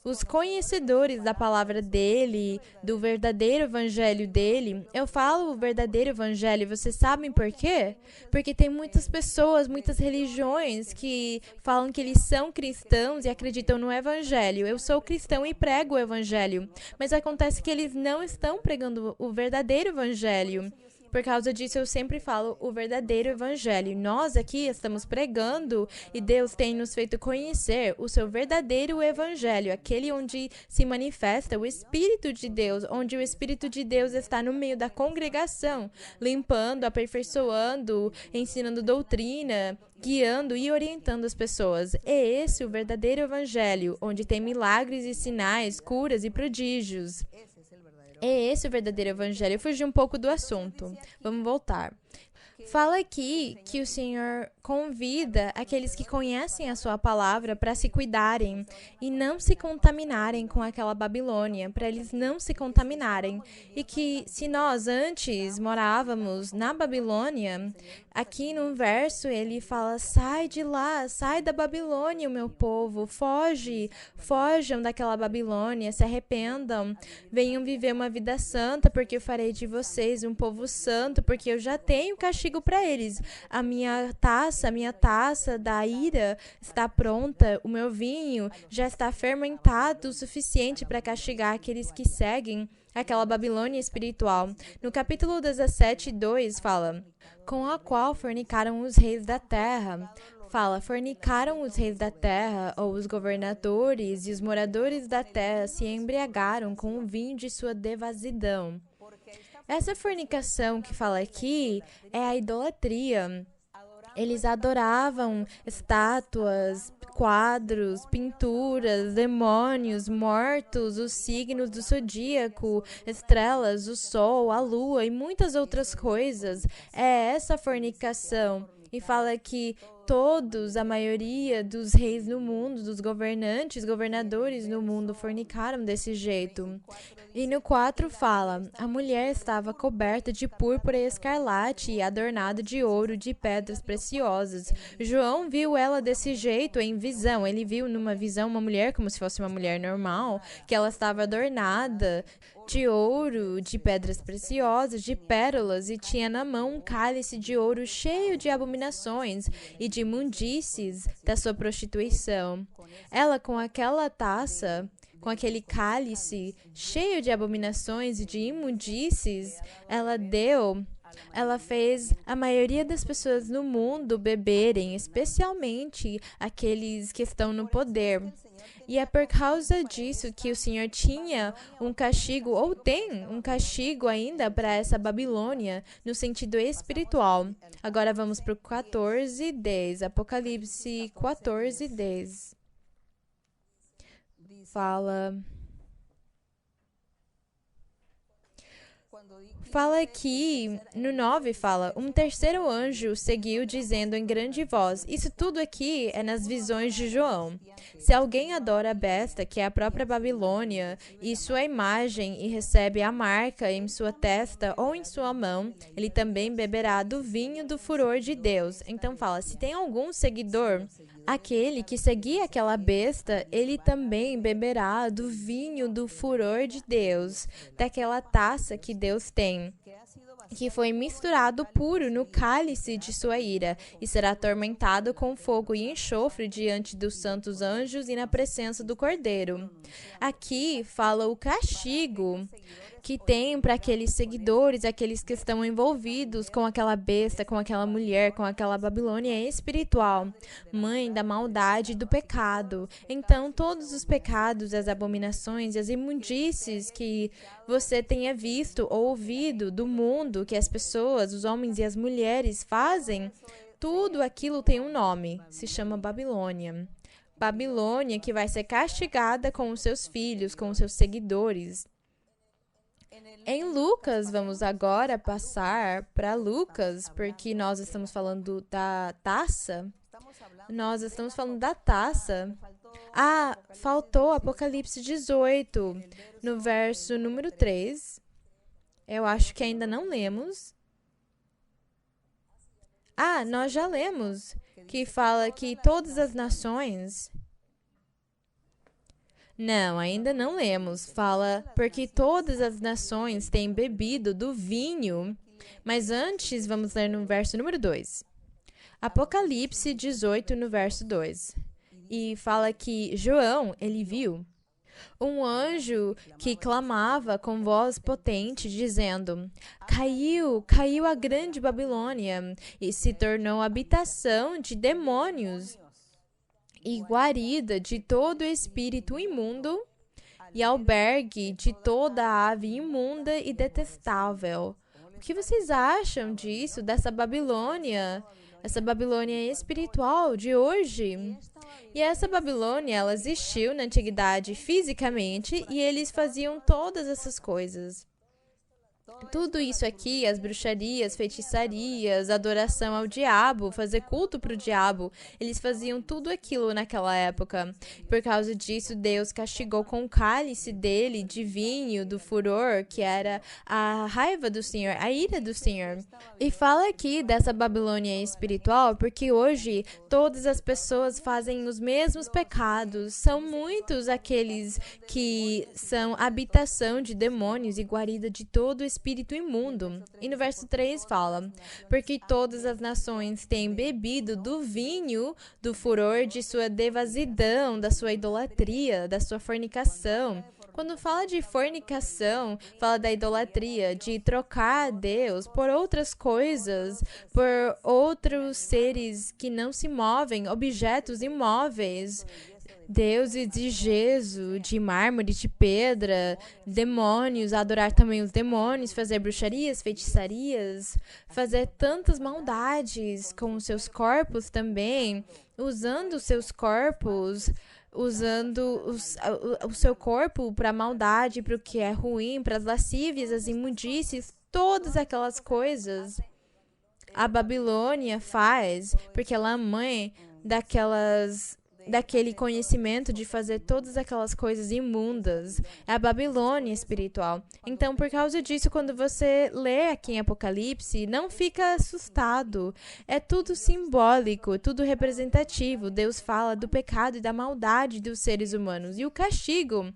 A: os conhecedores da palavra dele, do verdadeiro evangelho dele, eu falo o verdadeiro evangelho, vocês sabem por quê? Porque tem muitas pessoas, muitas religiões que falam que eles são cristãos e acreditam no evangelho. Eu sou cristão e prego o evangelho, mas acontece que eles não estão pregando o verdadeiro evangelho. Por causa disso, eu sempre falo o verdadeiro evangelho. Nós aqui estamos pregando e Deus tem nos feito conhecer o seu verdadeiro evangelho, aquele onde se manifesta o Espírito de Deus, onde o Espírito de Deus está no meio da congregação, limpando, aperfeiçoando, ensinando doutrina, guiando e orientando as pessoas. É esse o verdadeiro evangelho, onde tem milagres e sinais, curas e prodígios. É esse o verdadeiro evangelho. Eu fugi um pouco do assunto. Vamos voltar. Fala aqui que o Senhor convida aqueles que conhecem a sua palavra para se cuidarem e não se contaminarem com aquela Babilônia, para eles não se contaminarem. E que se nós antes morávamos na Babilônia, aqui no verso ele fala, sai de lá, sai da Babilônia, o meu povo, fojam daquela Babilônia, se arrependam, venham viver uma vida santa, porque eu farei de vocês um povo santo, porque eu já tenho castigo para eles. A minha taça da ira está pronta, o meu vinho já está fermentado o suficiente para castigar aqueles que seguem aquela Babilônia espiritual. No capítulo 17, 2 fala, com a qual fornicaram os reis da terra. Fala, fornicaram os reis da terra, ou os governadores e os moradores da terra se embriagaram com o vinho de sua devassidão. Essa fornicação que fala aqui é a idolatria. Eles adoravam estátuas, quadros, pinturas, demônios, mortos, os signos do zodíaco, estrelas, o sol, a lua e muitas outras coisas. É essa fornicação. E fala que todos, a maioria dos reis no mundo, dos governantes, governadores no mundo fornicaram desse jeito. E no 4 fala, a mulher estava coberta de púrpura e escarlate e adornada de ouro, de pedras preciosas. João viu ela desse jeito em visão. Ele viu numa visão uma mulher como se fosse uma mulher normal, que ela estava adornada de ouro, de pedras preciosas, de pérolas, e tinha na mão um cálice de ouro cheio de abominações e de imundícies da sua prostituição. Ela, com aquela taça, com aquele cálice cheio de abominações e de imundícies, ela deu Ela fez a maioria das pessoas no mundo beberem, especialmente aqueles que estão no poder. E é por causa disso que o Senhor tinha um castigo, ou tem um castigo ainda para essa Babilônia, no sentido espiritual. Agora vamos para o 14:10, Apocalipse 14:10. Fala aqui, no 9 fala, um terceiro anjo seguiu dizendo em grande voz. Isso tudo aqui é nas visões de João. Se alguém adora a besta, que é a própria Babilônia, e sua imagem, e recebe a marca em sua testa ou em sua mão, ele também beberá do vinho do furor de Deus. Então fala, se tem algum seguidor, aquele que seguir aquela besta, ele também beberá do vinho do furor de Deus, daquela taça que Deus tem, que foi misturado puro no cálice de sua ira, e será atormentado com fogo e enxofre diante dos santos anjos e na presença do Cordeiro. Aqui fala o castigo que tem para aqueles seguidores, aqueles que estão envolvidos com aquela besta, com aquela mulher, com aquela Babilônia espiritual, mãe da maldade e do pecado. Então, todos os pecados, as abominações e as imundícies que você tenha visto ou ouvido do mundo, que as pessoas, os homens e as mulheres fazem, tudo aquilo tem um nome, se chama Babilônia. Babilônia que vai ser castigada com os seus filhos, com os seus seguidores. Em Lucas, vamos agora passar para Lucas, porque nós estamos falando da taça. Nós estamos falando da taça. Ah, faltou Apocalipse 18, no verso número 3. Eu acho que ainda não lemos. Ah, nós já lemos, que fala que todas as nações... Não, ainda não lemos. Fala, porque todas as nações têm bebido do vinho. Mas antes, vamos ler no verso número 2. Apocalipse 18, no verso 2. E fala que João, ele viu um anjo que clamava com voz potente, dizendo: Caiu a grande Babilônia, e se tornou habitação de demônios e guarida de todo espírito imundo e albergue de toda ave imunda e detestável. O que vocês acham disso, dessa Babilônia? Essa Babilônia espiritual de hoje? E essa Babilônia, ela existiu na antiguidade fisicamente e eles faziam todas essas coisas. Tudo isso aqui, as bruxarias, feitiçarias, adoração ao diabo, fazer culto para o diabo, eles faziam tudo aquilo naquela época. Por causa disso, Deus castigou com o cálice dele de vinho, do furor, que era a raiva do Senhor, a ira do Senhor. E fala aqui dessa Babilônia espiritual, porque hoje todas as pessoas fazem os mesmos pecados. São muitos aqueles que são habitação de demônios e guarida de todo o espírito imundo. E no verso 3 fala, porque todas as nações têm bebido do vinho do furor de sua devassidão, da sua idolatria, da sua fornicação. Quando fala de fornicação, fala da idolatria, de trocar Deus por outras coisas, por outros seres que não se movem, objetos imóveis, deuses de gesso, de mármore, de pedra, demônios, adorar também os demônios, fazer bruxarias, feitiçarias, fazer tantas maldades com os seus corpos também, usando os seus corpos, usando o seu corpo para a maldade, para o que é ruim, para as lascívias, as imundícies, todas aquelas coisas. A Babilônia faz, porque ela é mãe daquele conhecimento de fazer todas aquelas coisas imundas. É a Babilônia espiritual. Então, por causa disso, quando você lê aqui em Apocalipse, não fica assustado. É tudo simbólico, tudo representativo. Deus fala do pecado e da maldade dos seres humanos. E o castigo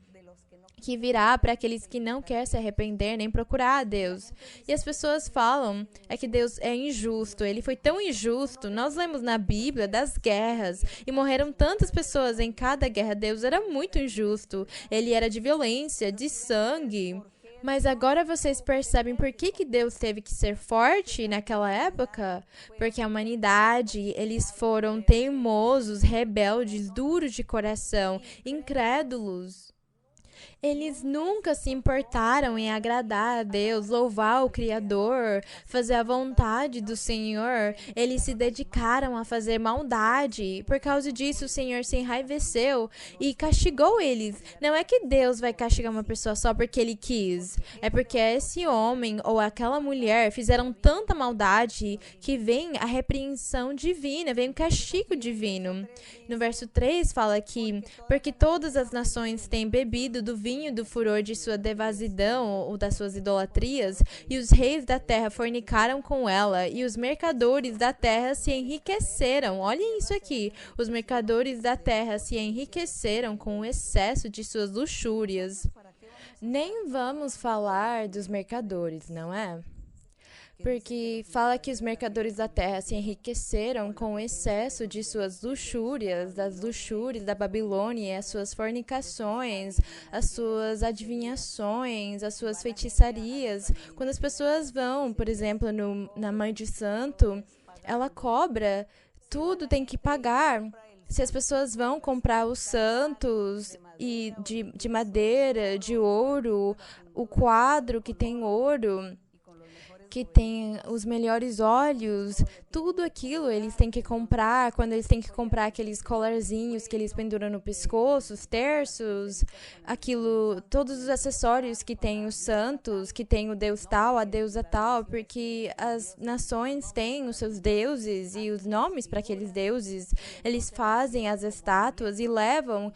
A: que virá para aqueles que não querem se arrepender nem procurar a Deus. E as pessoas falam que Deus é injusto. Ele foi tão injusto. Nós lemos na Bíblia das guerras e morreram tantas pessoas em cada guerra. Deus era muito injusto. Ele era de violência, de sangue. Mas agora vocês percebem por que Deus teve que ser forte naquela época? Porque a humanidade, eles foram teimosos, rebeldes, duros de coração, incrédulos. Eles nunca se importaram em agradar a Deus, louvar o Criador, fazer a vontade do Senhor. Eles se dedicaram a fazer maldade. Por causa disso, o Senhor se enraiveceu e castigou eles. Não é que Deus vai castigar uma pessoa só porque Ele quis. É porque esse homem ou aquela mulher fizeram tanta maldade que vem a repreensão divina, vem o castigo divino. No verso 3 fala que, porque todas as nações têm bebido do vinho do furor de sua devassidão ou das suas idolatrias, e os reis da terra fornicaram com ela, e os mercadores da terra se enriqueceram. Olhem isso aqui. Os mercadores da terra se enriqueceram com o excesso de suas luxúrias. Nem vamos falar dos mercadores, não é? Porque fala que os mercadores da terra se enriqueceram com o excesso de suas luxúrias, das luxúrias da Babilônia, as suas fornicações, as suas adivinhações, as suas feitiçarias. Quando as pessoas vão, por exemplo, na Mãe de Santo, ela cobra, tudo tem que pagar. Se as pessoas vão comprar os santos e de madeira, de ouro, o quadro que tem ouro, que tem os melhores óleos, tudo aquilo eles têm que comprar, quando eles têm que comprar aqueles colarzinhos que eles penduram no pescoço, os terços, aquilo, todos os acessórios que tem os santos, que tem o deus tal, a deusa tal, porque as nações têm os seus deuses e os nomes para aqueles deuses, eles fazem as estátuas e levam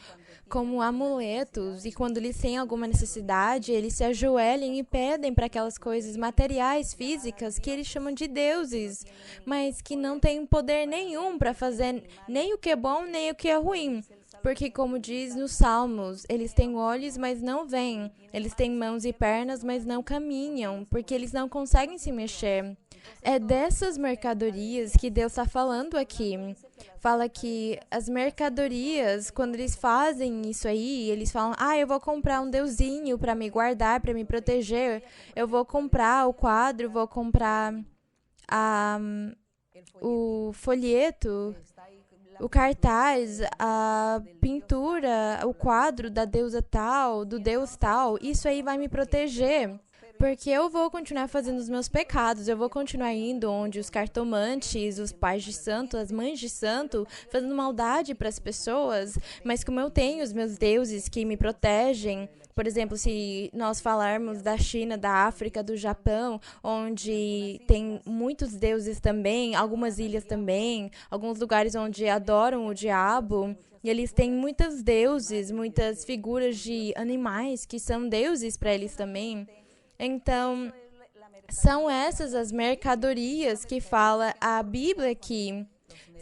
A: como amuletos, e quando eles têm alguma necessidade, eles se ajoelham e pedem para aquelas coisas materiais, físicas, que eles chamam de deuses, mas que não têm poder nenhum para fazer nem o que é bom, nem o que é ruim. Porque, como diz nos Salmos, eles têm olhos, mas não veem. Eles têm mãos e pernas, mas não caminham, porque eles não conseguem se mexer. É dessas mercadorias que Deus está falando aqui. Fala que as mercadorias, quando eles fazem isso aí, eles falam, eu vou comprar um deusinho para me guardar, para me proteger. Eu vou comprar o quadro, vou comprar o folheto, o cartaz, a pintura, o quadro da deusa tal, do deus tal. Isso aí vai me proteger. Porque eu vou continuar fazendo os meus pecados, eu vou continuar indo onde os cartomantes, os pais de santo, as mães de santo, fazendo maldade para as pessoas, mas como eu tenho os meus deuses que me protegem, por exemplo, se nós falarmos da China, da África, do Japão, onde tem muitos deuses também, algumas ilhas também, alguns lugares onde adoram o diabo, e eles têm muitos deuses, muitas figuras de animais que são deuses para eles também. Então, são essas as mercadorias que fala a Bíblia aqui.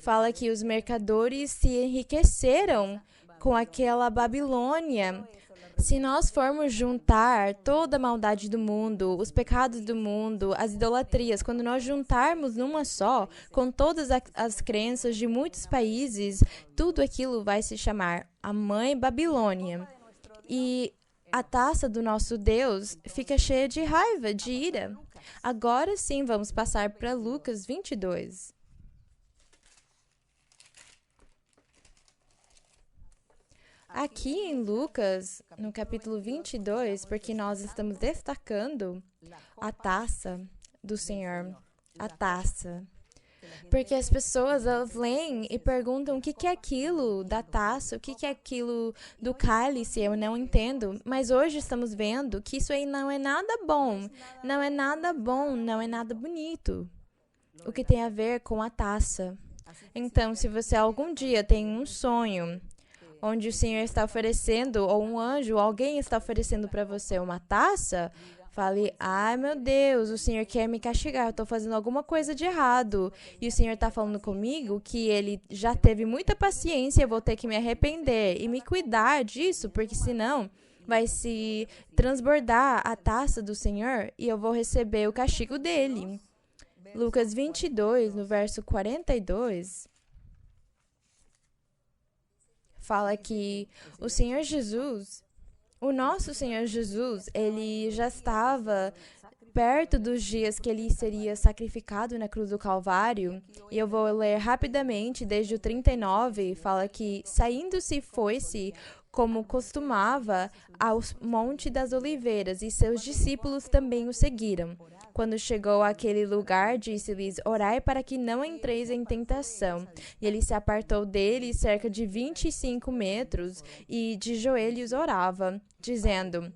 A: Fala que os mercadores se enriqueceram com aquela Babilônia. Se nós formos juntar toda a maldade do mundo, os pecados do mundo, as idolatrias, quando nós juntarmos numa só, com todas as crenças de muitos países, tudo aquilo vai se chamar a Mãe Babilônia. E a taça do nosso Deus fica cheia de raiva, de ira. Agora sim, vamos passar para Lucas 22. Aqui em Lucas, no capítulo 22, porque nós estamos destacando a taça do Senhor, a taça. Porque as pessoas, elas leem e perguntam o que é aquilo da taça, o que é aquilo do cálice, eu não entendo. Mas hoje estamos vendo que isso aí não é nada bom, não é nada bom, não é nada bonito. O que tem a ver com a taça. Então, se você algum dia tem um sonho onde o Senhor está oferecendo, ou um anjo, ou alguém está oferecendo para você uma taça, fale, meu Deus, o Senhor quer me castigar, eu estou fazendo alguma coisa de errado. E o Senhor está falando comigo que Ele já teve muita paciência, eu vou ter que me arrepender e me cuidar disso, porque senão vai se transbordar a taça do Senhor e eu vou receber o castigo dele. Lucas 22, no verso 42, fala que o Senhor Jesus, O nosso Senhor Jesus, ele já estava perto dos dias que ele seria sacrificado na cruz do Calvário, e eu vou ler rapidamente, desde o 39, fala que, saindo-se foi-se, como costumava, ao Monte das Oliveiras, e seus discípulos também o seguiram. Quando chegou àquele lugar, disse-lhes, orai para que não entreis em tentação. E ele se apartou deles cerca de 25 metros, e de joelhos orava, dizendo,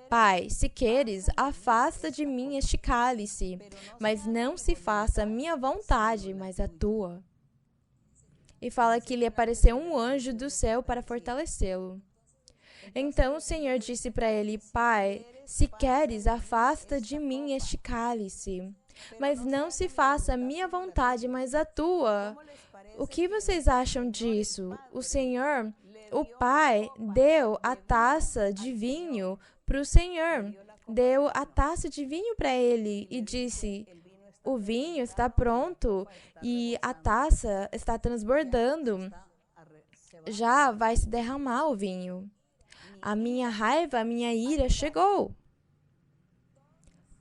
A: Pai, se queres, afasta de mim este cálice, mas não se faça a minha vontade, mas a tua. E fala que lhe apareceu um anjo do céu para fortalecê-lo. Então o Senhor disse para ele, Pai, se queres, afasta de mim este cálice, mas não se faça a minha vontade, mas a tua. O que vocês acham disso? O Senhor, o Pai, deu a taça de vinho para o Senhor, deu a taça de vinho para ele e disse, o vinho está pronto e a taça está transbordando. Já vai se derramar o vinho. A minha raiva, a minha ira chegou.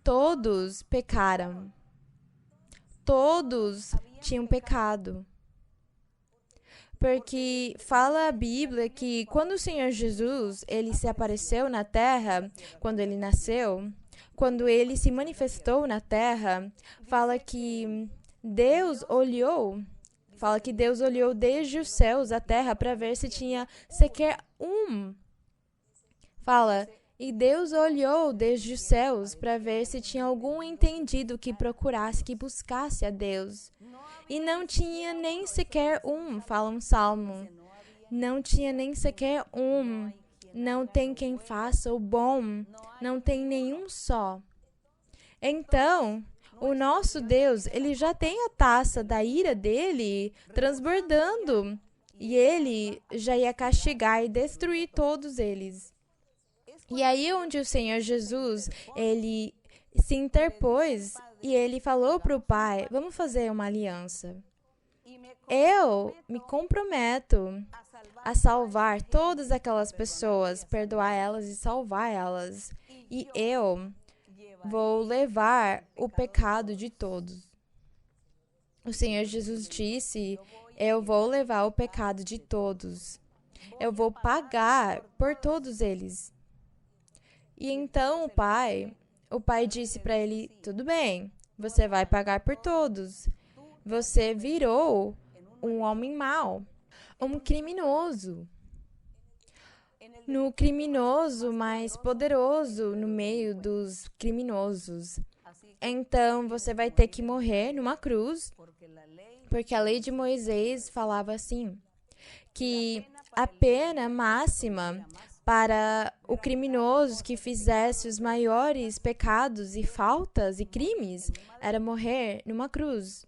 A: Todos pecaram. Todos tinham pecado. Porque fala a Bíblia que quando o Senhor Jesus, ele se apareceu na terra, quando ele nasceu, quando ele se manifestou na terra, fala que Deus olhou desde os céus à terra para ver se tinha sequer um. Fala, e Deus olhou desde os céus para ver se tinha algum entendido que procurasse, que buscasse a Deus. E não tinha nem sequer um, fala um salmo. Não tinha nem sequer um. Não tem quem faça o bom. Não tem nenhum só. Então, o nosso Deus, ele já tem a taça da ira dele transbordando. E ele já ia castigar e destruir todos eles. E aí onde o Senhor Jesus, ele se interpôs e ele falou para o Pai, vamos fazer uma aliança. Eu me comprometo a salvar todas aquelas pessoas, perdoar elas e salvar elas. E eu vou levar o pecado de todos. O Senhor Jesus disse, eu vou levar o pecado de todos. Eu vou pagar por todos eles. E então o pai disse para ele, tudo bem, você vai pagar por todos. Você virou um homem mau, um criminoso. No criminoso mais poderoso no meio dos criminosos. Então você vai ter que morrer numa cruz, porque a lei de Moisés falava assim, que a pena máxima para o criminoso que fizesse os maiores pecados e faltas e crimes era morrer numa cruz.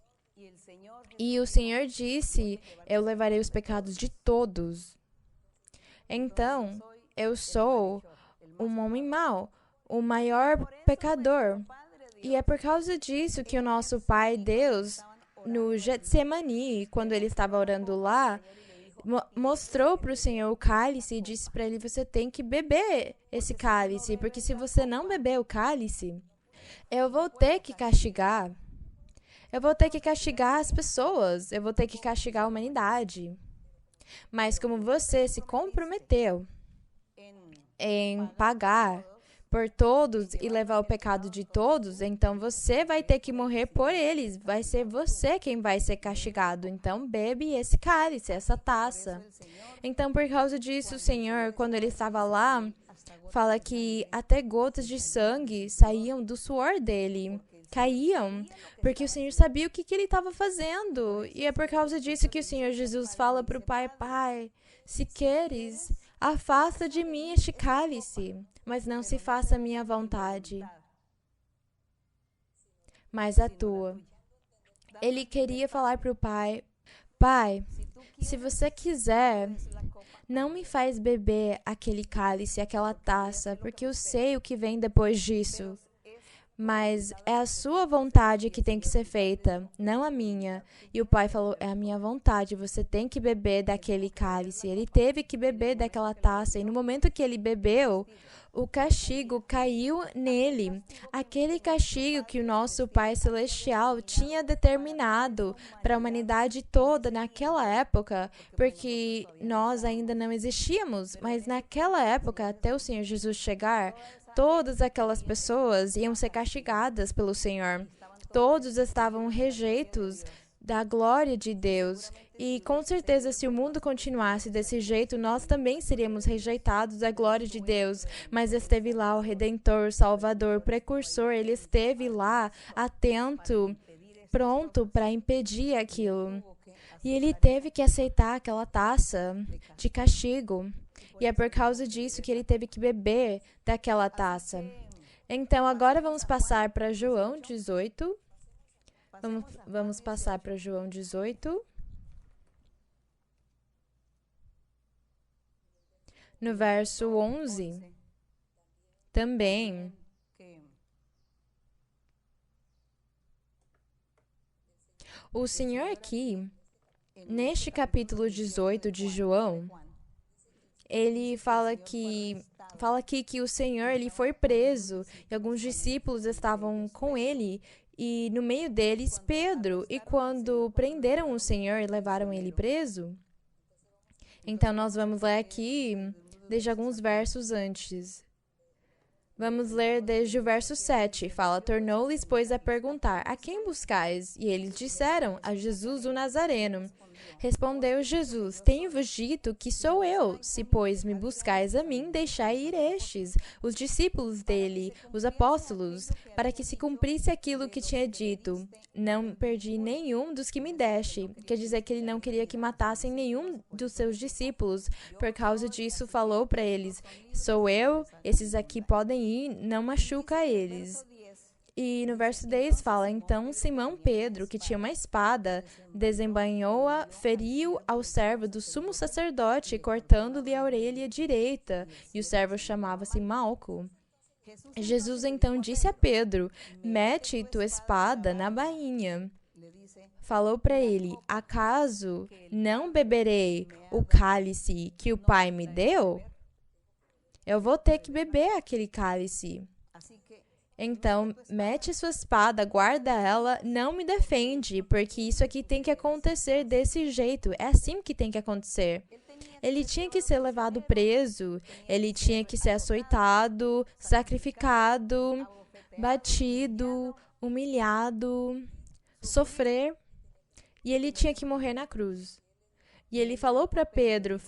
A: E o Senhor disse, eu levarei os pecados de todos. Então, eu sou um homem mau, o maior pecador. E é por causa disso que o nosso Pai Deus, no Getsemani, quando ele estava orando lá, mostrou para o Senhor o cálice e disse para ele, você tem que beber esse cálice, porque se você não beber o cálice, eu vou ter que castigar. Eu vou ter que castigar as pessoas, eu vou ter que castigar a humanidade. Mas como você se comprometeu em pagar por todos e levar o pecado de todos, então você vai ter que morrer por eles. Vai ser você quem vai ser castigado. Então bebe esse cálice, essa taça. Então por causa disso, o Senhor, quando ele estava lá, fala que até gotas de sangue saíam do suor dele. Caíam, porque o Senhor sabia o que ele estava fazendo. E é por causa disso que o Senhor Jesus fala para o Pai, Pai, se queres, afasta de mim este cálice, mas não se faça a minha vontade, mas a tua. Ele queria falar para o Pai, Pai, se você quiser, não me faz beber aquele cálice, aquela taça, porque eu sei o que vem depois disso. mas é a sua vontade que tem que ser feita, não a minha. E o pai falou, é a minha vontade, você tem que beber daquele cálice. Ele teve que beber daquela taça, e no momento que ele bebeu, o castigo caiu nele. Aquele castigo que o nosso Pai Celestial tinha determinado para a humanidade toda naquela época, porque nós ainda não existíamos, mas naquela época, até o Senhor Jesus chegar, todas aquelas pessoas iam ser castigadas pelo Senhor. Todos estavam rejeitos da glória de Deus. E com certeza, se o mundo continuasse desse jeito, nós também seríamos rejeitados da glória de Deus. Mas esteve lá o Redentor, o Salvador, o Precursor, ele esteve lá, atento, pronto para impedir aquilo. E ele teve que aceitar aquela taça de castigo. E é por causa disso que ele teve que beber daquela taça. Então, agora vamos passar para João 18. Vamos passar para João 18. No verso 11, também, o Senhor aqui, neste capítulo 18 de João, ele fala aqui que o Senhor ele foi preso e alguns discípulos estavam com ele e no meio deles Pedro. E quando prenderam o Senhor e levaram ele preso, então nós vamos ler aqui desde alguns versos antes. Vamos ler desde o verso 7. Fala, tornou-lhes, pois, a perguntar, a quem buscais? E eles disseram, a Jesus o Nazareno. Respondeu Jesus, tenho-vos dito que sou eu. Se, pois, me buscais a mim, deixai ir estes, os discípulos dele, os apóstolos, para que se cumprisse aquilo que tinha dito. Não perdi nenhum dos que me deste. Quer dizer que ele não queria que matassem nenhum dos seus discípulos. Por causa disso, falou para eles, sou eu, esses aqui podem ir, não machuca eles. E no verso 10 fala, então Simão Pedro, que tinha uma espada, desembainhou-a, feriu ao servo do sumo sacerdote, cortando-lhe a orelha direita, e o servo chamava-se Malco. Jesus então disse a Pedro, mete tua espada na bainha. Falou para ele, acaso não beberei o cálice que o Pai me deu? Eu vou ter que beber aquele cálice. Então, mete sua espada, guarda ela, não me defende, porque isso aqui tem que acontecer desse jeito. É assim que tem que acontecer. Ele tinha que ser levado preso, ele tinha que ser açoitado, sacrificado, batido, humilhado, sofrer, e ele tinha que morrer na cruz. E ele falou para Pedro,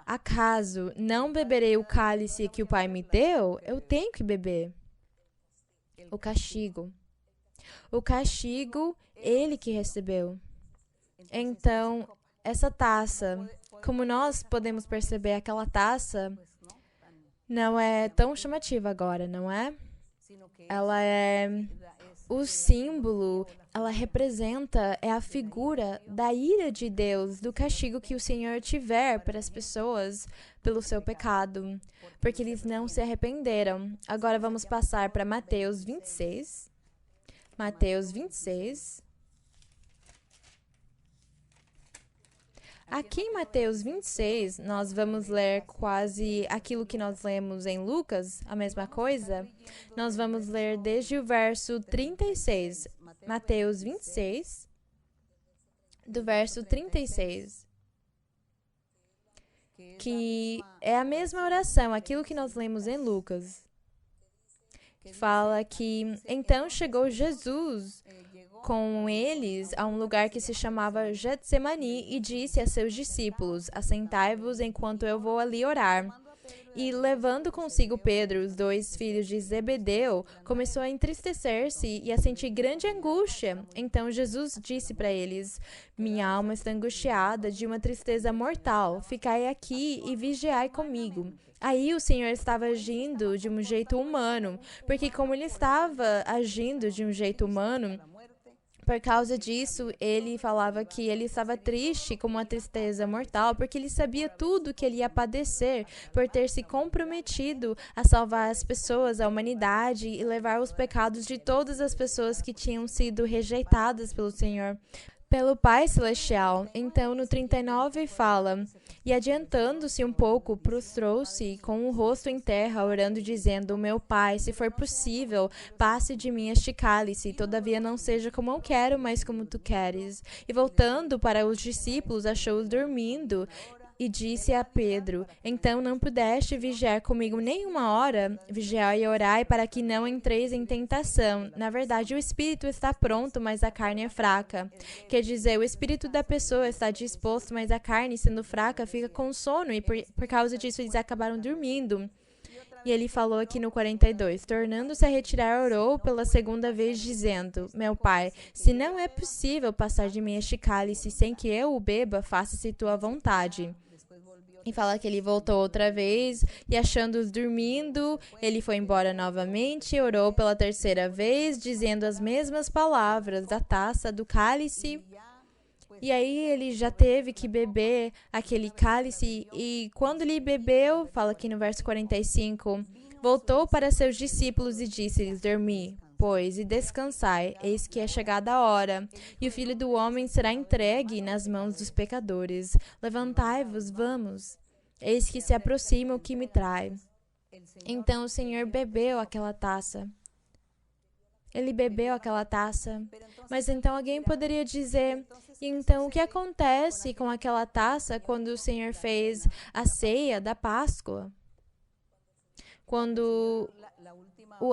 A: acaso não beberei o cálice que o Pai me deu? Eu tenho que beber. O castigo. O castigo, ele que recebeu. Então, essa taça, como nós podemos perceber, aquela taça não é tão chamativa agora, não é? Ela é o símbolo, ela representa, é a figura da ira de Deus, do castigo que o Senhor tiver para as pessoas pelo seu pecado, porque eles não se arrependeram. Agora vamos passar para Mateus 26. Mateus 26. Aqui em Mateus 26, nós vamos ler quase aquilo que nós lemos em Lucas, a mesma coisa. Nós vamos ler desde o verso 36. Mateus 26, do verso 36. Que é a mesma oração, aquilo que nós lemos em Lucas. Fala que, então chegou Jesus com eles a um lugar que se chamava Getsemani e disse a seus discípulos, assentai-vos enquanto eu vou ali orar. E, levando consigo Pedro, os dois filhos de Zebedeu, começou a entristecer-se e a sentir grande angústia. Então Jesus disse para eles, minha alma está angustiada de uma tristeza mortal, ficai aqui e vigiai comigo. Aí o Senhor estava agindo de um jeito humano, porque como ele estava agindo de um jeito humano, Por causa disso, ele falava que ele estava triste com uma tristeza mortal, porque ele sabia tudo que ele ia padecer por ter se comprometido a salvar as pessoas, a humanidade e levar os pecados de todas as pessoas que tinham sido rejeitadas pelo Senhor, pelo Pai Celestial. Então, no 39 fala: E adiantando-se um pouco, prostrou-se com o rosto em terra, orando, dizendo: Meu Pai, se for possível, passe de mim este cálice, todavia não seja como eu quero, mas como tu queres. E voltando para os discípulos, achou-os dormindo. E disse a Pedro: Então não pudeste vigiar comigo nem uma hora? Vigiai e orai para que não entreis em tentação. Na verdade, o espírito está pronto, mas a carne é fraca. Quer dizer, o espírito da pessoa está disposto, mas a carne, sendo fraca, fica com sono, e por causa disso eles acabaram dormindo. E ele falou aqui no 42, tornando-se a retirar, orou pela segunda vez, dizendo: Meu Pai, se não é possível passar de mim este cálice sem que eu o beba, faça-se tua vontade. E fala que ele voltou outra vez, e achando-os dormindo, ele foi embora novamente, orou pela terceira vez, dizendo as mesmas palavras da taça, do cálice. E aí ele já teve que beber aquele cálice, e quando ele bebeu, fala aqui no verso 45, voltou para seus discípulos e disse-lhes: Dormi, pois, e descansai, eis que é chegada a hora, e o Filho do Homem será entregue nas mãos dos pecadores. Levantai-vos, vamos, eis que se aproxima o que me trai. Então o Senhor bebeu aquela taça. Ele bebeu aquela taça. Mas então alguém poderia dizer: então o que acontece com aquela taça quando o Senhor fez a ceia da Páscoa? Quando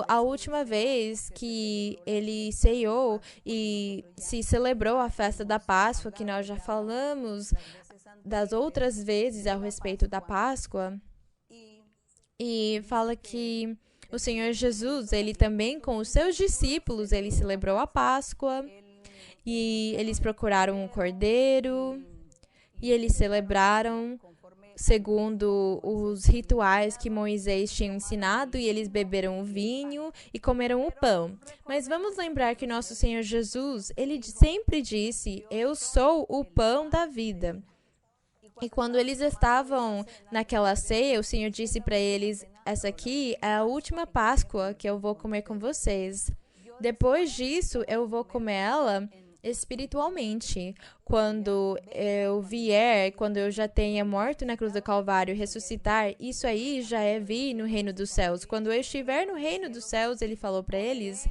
A: a última vez que ele ceiou e se celebrou a festa da Páscoa, que nós já falamos das outras vezes a respeito da Páscoa, e fala que o Senhor Jesus, ele também com os seus discípulos, ele celebrou a Páscoa, e eles procuraram um cordeiro, e eles celebraram segundo os rituais que Moisés tinha ensinado, e eles beberam o vinho e comeram o pão. Mas vamos lembrar que nosso Senhor Jesus, ele sempre disse: Eu sou o pão da vida. E quando eles estavam naquela ceia, o Senhor disse para eles: essa aqui é a última Páscoa que eu vou comer com vocês. Depois disso, eu vou comer ela espiritualmente. Quando eu vier, quando eu já tenha morto na cruz do Calvário, ressuscitar, isso aí já é vir no reino dos céus. Quando eu estiver no reino dos céus, ele falou para eles: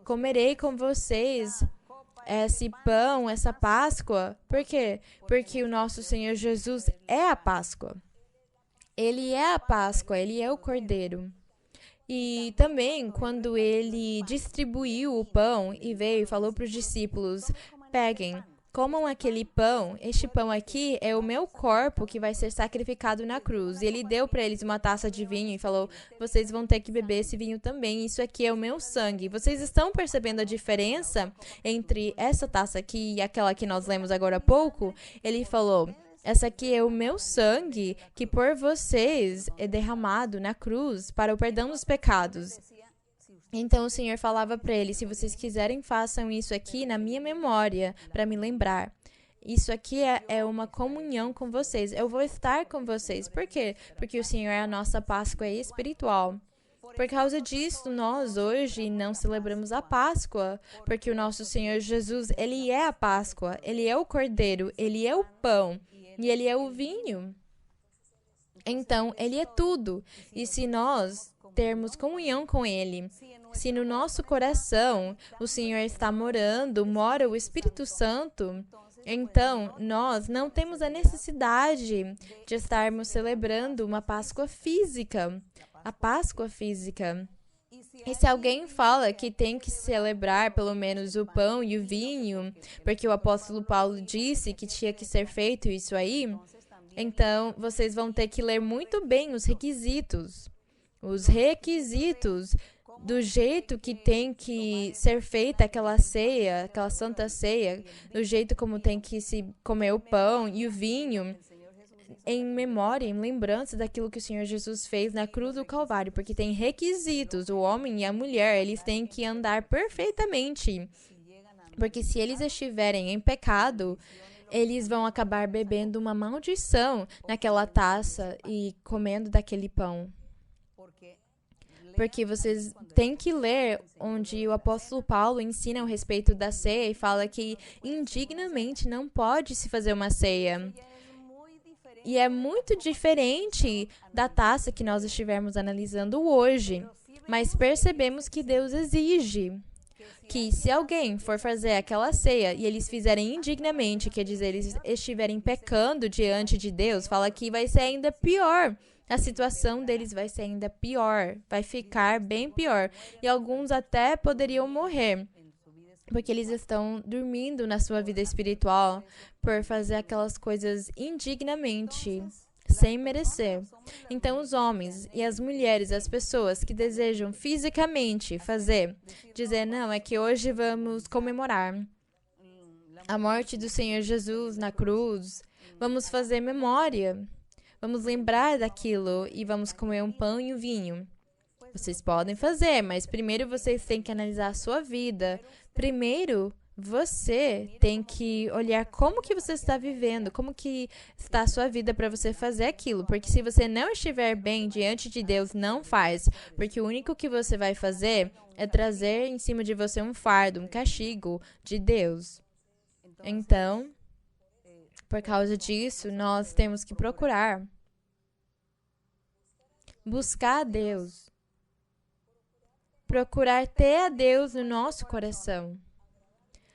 A: comerei com vocês esse pão, essa Páscoa. Por quê? Porque o nosso Senhor Jesus é a Páscoa. Ele é a Páscoa, ele é o Cordeiro. E também, quando ele distribuiu o pão e veio e falou para os discípulos: peguem, comam aquele pão, este pão aqui é o meu corpo que vai ser sacrificado na cruz. E ele deu para eles uma taça de vinho e falou: vocês vão ter que beber esse vinho também, isso aqui é o meu sangue. Vocês estão percebendo a diferença entre essa taça aqui e aquela que nós lemos agora há pouco? Ele falou: essa aqui é o meu sangue, que por vocês é derramado na cruz para o perdão dos pecados. Então o Senhor falava para eles: se vocês quiserem, façam isso aqui na minha memória, para me lembrar. Isso aqui é uma comunhão com vocês. Eu vou estar com vocês. Por quê? Porque o Senhor é a nossa Páscoa espiritual. Por causa disso, nós hoje não celebramos a Páscoa, porque o nosso Senhor Jesus, ele é a Páscoa, ele é o Cordeiro, ele é o pão. E ele é o vinho. Então, ele é tudo. E se nós termos comunhão com ele, se no nosso coração o Senhor está morando, mora o Espírito Santo, então nós não temos a necessidade de estarmos celebrando uma Páscoa física. A Páscoa física. E se alguém fala que tem que celebrar pelo menos o pão e o vinho, porque o apóstolo Paulo disse que tinha que ser feito isso aí, então vocês vão ter que ler muito bem os requisitos. Os requisitos do jeito que tem que ser feita aquela ceia, aquela santa ceia, do jeito como tem que se comer o pão e o vinho, em memória, em lembrança daquilo que o Senhor Jesus fez na cruz do Calvário, porque tem requisitos. O homem e a mulher, eles têm que andar perfeitamente Porque se eles estiverem em pecado, eles vão acabar bebendo uma maldição naquela taça e comendo daquele pão. Porque vocês têm que ler onde o apóstolo Paulo ensina a respeito da ceia e fala que indignamente não pode se fazer uma ceia. E é muito diferente da taça que nós estivermos analisando hoje. Mas percebemos que Deus exige que se alguém for fazer aquela ceia e eles fizerem indignamente, quer dizer, eles estiverem pecando diante de Deus, fala que vai ser ainda pior. A situação deles vai ser ainda pior, vai ficar bem pior. E alguns até poderiam morrer, porque eles estão dormindo na sua vida espiritual por fazer aquelas coisas indignamente, sem merecer. Então, os homens e as mulheres, as pessoas que desejam fisicamente dizer, não, é que hoje vamos comemorar a morte do Senhor Jesus na cruz, vamos fazer memória, vamos lembrar daquilo e vamos comer um pão e um vinho. Vocês podem fazer, mas primeiro vocês têm que analisar a sua vida. Primeiro, você tem que olhar como que você está vivendo, como que está a sua vida para você fazer aquilo. Porque se você não estiver bem diante de Deus, não faz. Porque o único que você vai fazer é trazer em cima de você um fardo, um castigo de Deus. Então, por causa disso, nós temos que buscar a Deus. Procurar ter a Deus no nosso coração.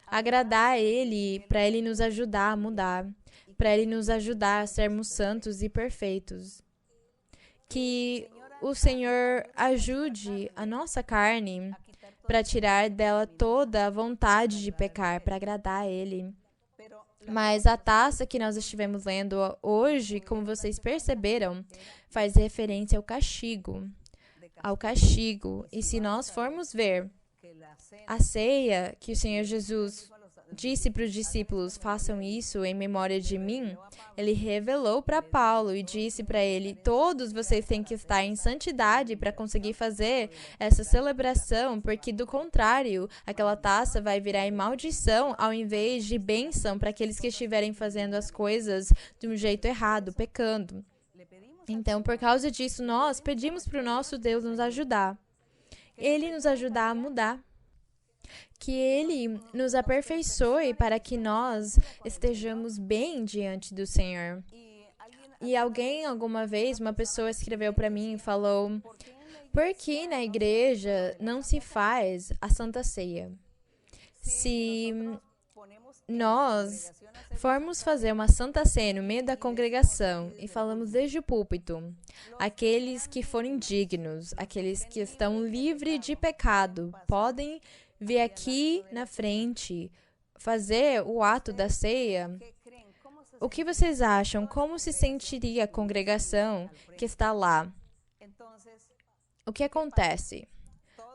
A: Agradar a Ele, para Ele nos ajudar a mudar, para Ele nos ajudar a sermos santos e perfeitos. Que o Senhor ajude a nossa carne para tirar dela toda a vontade de pecar, para agradar a Ele. Mas a taça que nós estivemos lendo hoje, como vocês perceberam, faz referência ao castigo. E se nós formos ver a ceia que o Senhor Jesus disse para os discípulos, façam isso em memória de mim, ele revelou para Paulo e disse para ele, todos vocês têm que estar em santidade para conseguir fazer essa celebração, porque do contrário, aquela taça vai virar em maldição ao invés de bênção para aqueles que estiverem fazendo as coisas de um jeito errado, pecando. Então, por causa disso, nós pedimos para o nosso Deus nos ajudar. Ele nos ajudar a mudar. Que Ele nos aperfeiçoe para que nós estejamos bem diante do Senhor. E alguma vez, uma pessoa escreveu para mim e falou, por que na igreja não se faz a Santa Ceia? Se nós formos fazer uma Santa Ceia no meio da congregação e falamos desde o púlpito, aqueles que forem dignos, aqueles que estão livres de pecado, podem vir aqui na frente fazer o ato da ceia. O que vocês acham? Como se sentiria a congregação que está lá? O que acontece?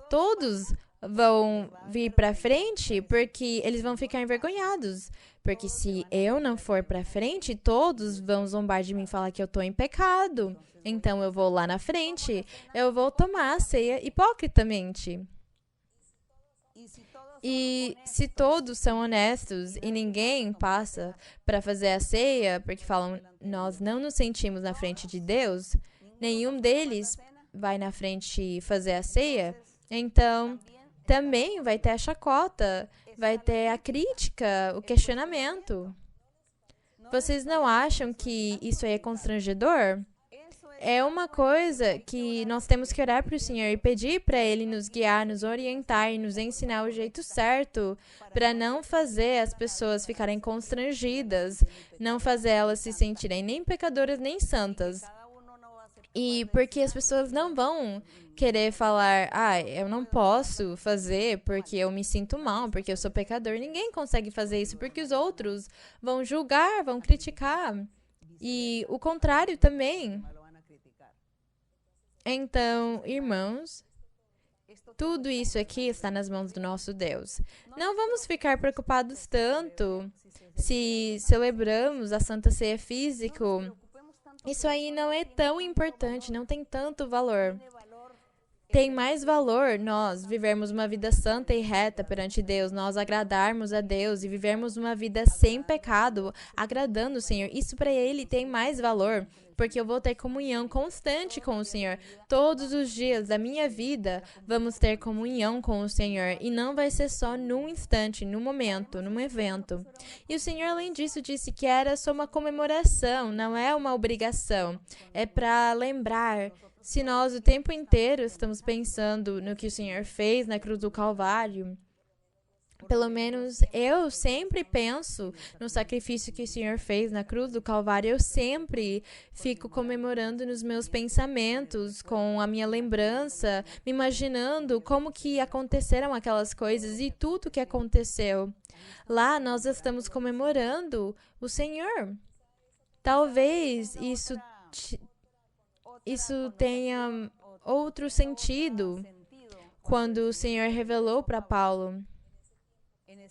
A: Todos vão vir para frente porque eles vão ficar envergonhados. Porque se eu não for para frente, todos vão zombar de mim e falar que eu estou em pecado. Então eu vou lá na frente, eu vou tomar a ceia hipocritamente. E se todos são honestos e ninguém passa para fazer a ceia porque falam, nós não nos sentimos na frente de Deus, nenhum deles vai na frente fazer a ceia, então também vai ter a chacota, vai ter a crítica, o questionamento. Vocês não acham que isso aí é constrangedor? É uma coisa que nós temos que orar para o Senhor e pedir para Ele nos guiar, nos orientar e nos ensinar o jeito certo para não fazer as pessoas ficarem constrangidas, não fazer elas se sentirem nem pecadoras nem santas. E porque as pessoas não vão querer falar, eu não posso fazer porque eu me sinto mal, porque eu sou pecador. Ninguém consegue fazer isso porque os outros vão julgar, vão criticar. E o contrário também. Então, irmãos, tudo isso aqui está nas mãos do nosso Deus. Não vamos ficar preocupados tanto se celebramos a Santa Ceia físico. Isso aí não é tão importante, não tem tanto valor. tem mais valor nós vivermos uma vida santa e reta perante Deus, nós agradarmos a Deus e vivermos uma vida sem pecado, agradando o Senhor. Isso para Ele tem mais valor, porque eu vou ter comunhão constante com o Senhor. Todos os dias da minha vida, vamos ter comunhão com o Senhor. E não vai ser só num instante, num momento, num evento. E o Senhor, além disso, disse que era só uma comemoração, não é uma obrigação. É para lembrar. Se nós o tempo inteiro estamos pensando no que o Senhor fez na cruz do Calvário, pelo menos eu sempre penso no sacrifício que o Senhor fez na cruz do Calvário. Eu sempre fico comemorando nos meus pensamentos, com a minha lembrança, me imaginando como que aconteceram aquelas coisas e tudo que aconteceu. Lá nós estamos comemorando o Senhor. Talvez isso tenha outro sentido quando o Senhor revelou para Paulo.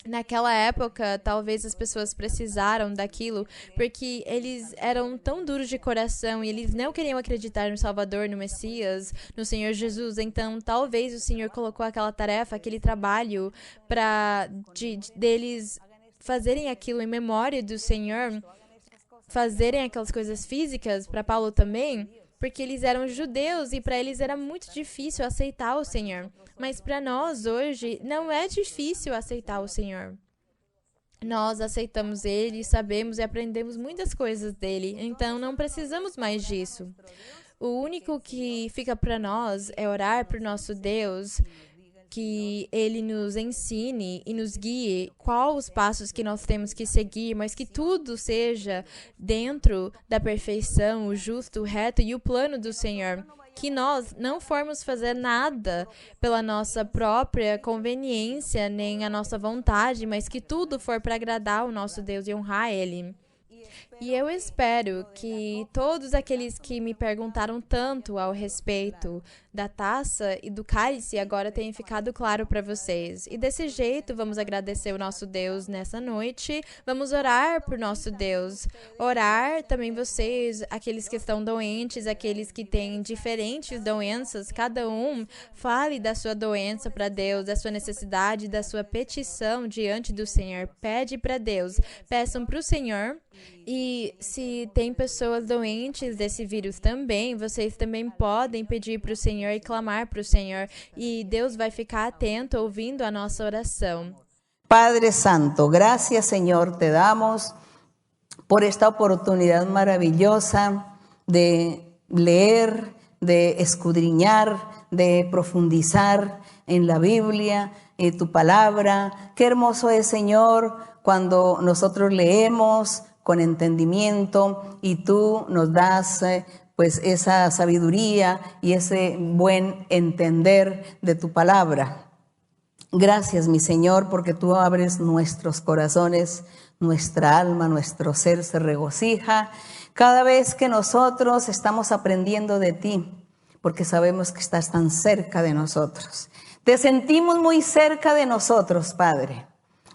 A: Naquela época, talvez as pessoas precisaram daquilo porque eles eram tão duros de coração e eles não queriam acreditar no Salvador, no Messias, no Senhor Jesus. Então, talvez o Senhor colocou aquela tarefa, aquele trabalho para deles fazerem aquilo em memória do Senhor, fazerem aquelas coisas físicas para Paulo também, porque eles eram judeus e para eles era muito difícil aceitar o Senhor. Mas para nós hoje não é difícil aceitar o Senhor. Nós aceitamos Ele, sabemos e aprendemos muitas coisas dele, então não precisamos mais disso. O único que fica para nós é orar para o nosso Deus, que Ele nos ensine e nos guie quais os passos que nós temos que seguir, mas que tudo seja dentro da perfeição, o justo, o reto e o plano do Senhor. Que nós não formos fazer nada pela nossa própria conveniência, nem a nossa vontade, mas que tudo for para agradar o nosso Deus e honrar Ele. E eu espero que todos aqueles que me perguntaram tanto ao respeito da taça e do cálice agora tenha ficado claro para vocês. E desse jeito, vamos agradecer o nosso Deus nessa noite. Vamos orar por nosso Deus. Orar também vocês, aqueles que estão doentes, aqueles que têm diferentes doenças, cada um fale da sua doença para Deus, da sua necessidade, da sua petição diante do Senhor. Pede para Deus. Peçam para o Senhor. E se tem pessoas doentes desse vírus também, vocês também podem pedir para o Senhor e clamar para o Senhor. E Deus vai ficar atento, ouvindo a nossa oração.
B: Padre Santo, gracias Señor te damos por esta oportunidad maravillosa de leer, de escudriñar, de profundizar en la Biblia, en tu palabra. Qué hermoso es, Señor, cuando nosotros leemos con entendimiento y tú nos das pues esa sabiduría y ese buen entender de tu palabra. Gracias, mi Señor, porque tú abres nuestros corazones, nuestra alma, nuestro ser se regocija cada vez que nosotros estamos aprendiendo de ti, porque sabemos que estás tan cerca de nosotros. Te sentimos muy cerca de nosotros, Padre.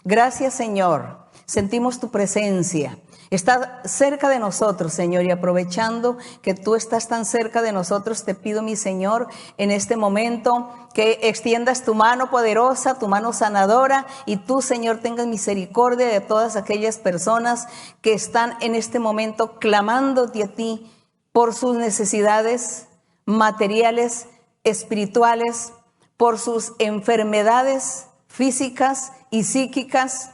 B: Gracias, Señor. Sentimos tu presencia. Está cerca de nosotros, Señor, y aprovechando que tú estás tan cerca de nosotros, te pido, mi Señor, en este momento que extiendas tu mano poderosa, tu mano sanadora, y tú, Señor, tengas misericordia de todas aquellas personas que están en este momento clamándote a ti por sus necesidades materiales, espirituales, por sus enfermedades físicas y psíquicas,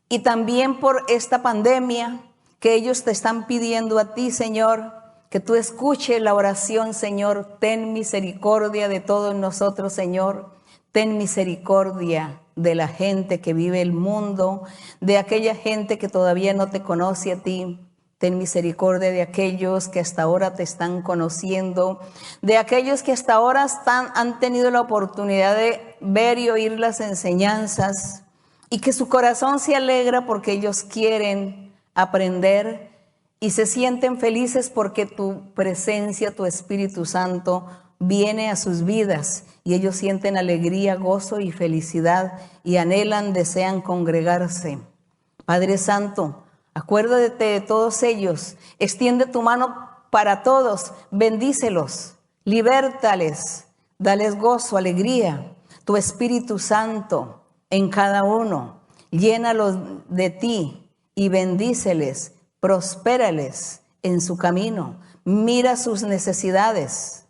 B: y también por esta pandemia que ellos te están pidiendo a ti, Señor, que tú escuches la oración, Señor. Ten misericordia de todos nosotros, Señor. Ten misericordia de la gente que vive el mundo, de aquella gente que todavía no te conoce a ti. Ten misericordia de aquellos que hasta ahora te están conociendo, de aquellos que hasta ahora han tenido la oportunidad de ver y oír las enseñanzas, y que su corazón se alegra porque ellos quieren aprender y se sienten felices porque tu presencia, tu Espíritu Santo viene a sus vidas y ellos sienten alegría, gozo y felicidad y anhelan, desean congregarse. Padre Santo, acuérdate de todos ellos, extiende tu mano para todos, bendícelos, libértales, Dales gozo, alegría, tu Espíritu Santo en cada uno. Llénalos de ti y bendíceles, prospérales en su camino. Mira sus necesidades.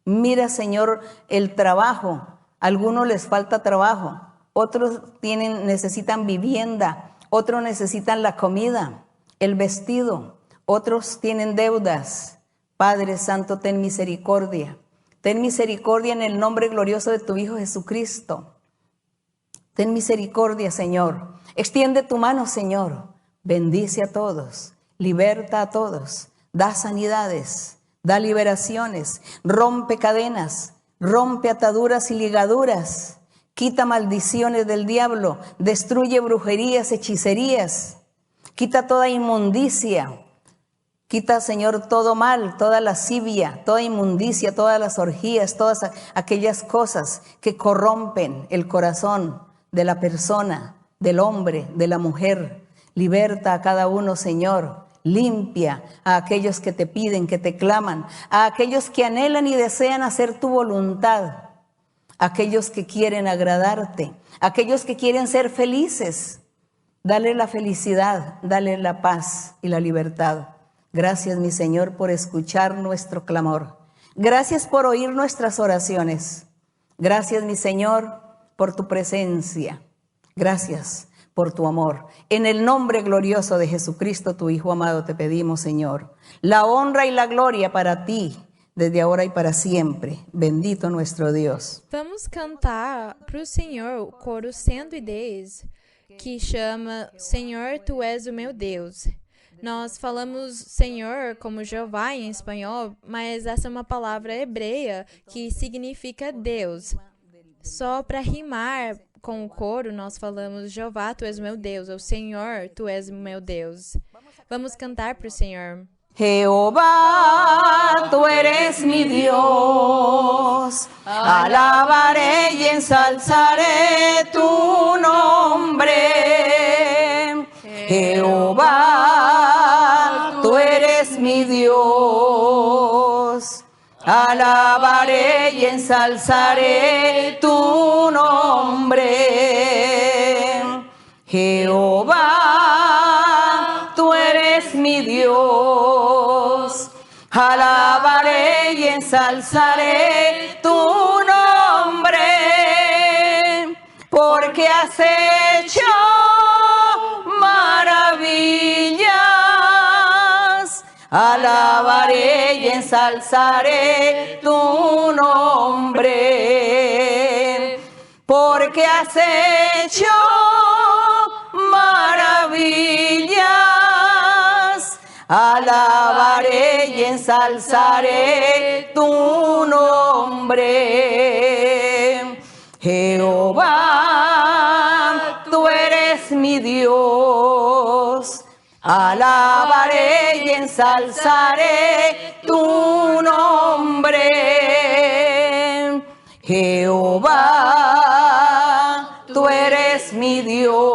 B: Mira, Señor, el trabajo. A algunos les falta trabajo, otros necesitan vivienda, otros necesitan la comida, el vestido, otros tienen deudas. Padre Santo, ten misericordia. Ten misericordia en el nombre glorioso de tu Hijo Jesucristo. Ten misericordia, Señor. Extiende tu mano, Señor. Bendice a todos, liberta a todos, da sanidades, da liberaciones, rompe cadenas, rompe ataduras y ligaduras, quita maldiciones del diablo, destruye brujerías, hechicerías, quita toda inmundicia, quita, Señor, todo mal, toda lascivia, toda inmundicia, todas las orgías, todas aquellas cosas que corrompen el corazón de la persona, del hombre, de la mujer. Liberta a cada uno, Señor. Limpia a aquellos que te piden, que te claman, a aquellos que anhelan y desean hacer tu voluntad, a aquellos que quieren agradarte, a aquellos que quieren ser felices. Dale la felicidad, dale la paz y la libertad. Gracias, mi Señor, por escuchar nuestro clamor. Gracias por oír nuestras oraciones. Gracias, mi Señor, por tu presencia. Gracias por tu amor. En el nombre glorioso de Jesucristo, tu Hijo amado, te pedimos, Señor, la honra y la gloria para ti, desde ahora y para siempre. Bendito nuestro Dios.
A: Vamos cantar para o Senhor o coro 110, que chama Senhor, Tu és o meu Deus. Nós falamos Senhor como Jeová em espanhol, mas essa é uma palavra hebreia que significa Deus. Só para rimar com o coro, nós falamos Jeová, Tu és o meu Deus, ou Senhor, Tu és o meu Deus. Vamos cantar para o Senhor.
B: Jehová, tú eres mi Dios, alabaré y ensalzaré tu nombre. Jehová, tú eres mi Dios, alabaré y ensalzaré tu nombre. Jehová, tú eres mi Dios, alabaré y ensalzaré tu nombre, porque has hecho maravillas. Alabaré y ensalzaré tu nombre, porque has hecho maravillas. Alabaré y ensalzaré tu nombre. Jehová, tú eres mi Dios. Alabaré y ensalzaré tu nombre. Jehová, tú eres mi Dios.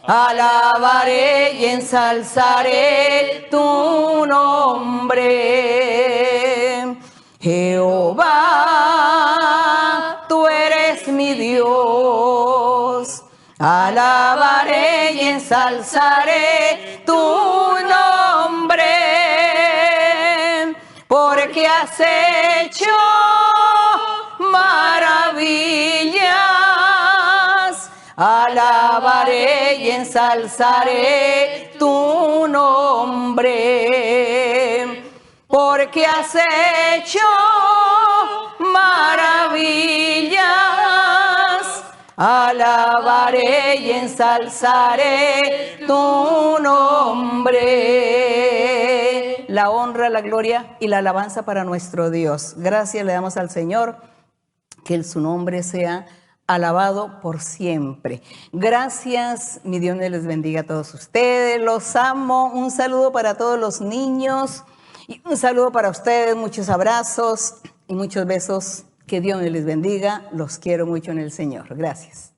B: Alabaré y ensalzaré tu nombre. Jehová, tú eres mi Dios. Alabaré y ensalzaré tu nombre, porque has hecho maravillas. Alabaré y ensalzaré tu nombre, porque has hecho maravillas. Alabaré y ensalzaré tu nombre. La honra, la gloria y la alabanza para nuestro Dios. Gracias le damos al Señor, que su nombre sea alabado por siempre. Gracias, mi Dios les bendiga a todos ustedes, los amo. Un saludo para todos los niños y un saludo para ustedes, muchos abrazos y muchos besos. Que Dios me les bendiga, los quiero mucho en el Señor. Gracias.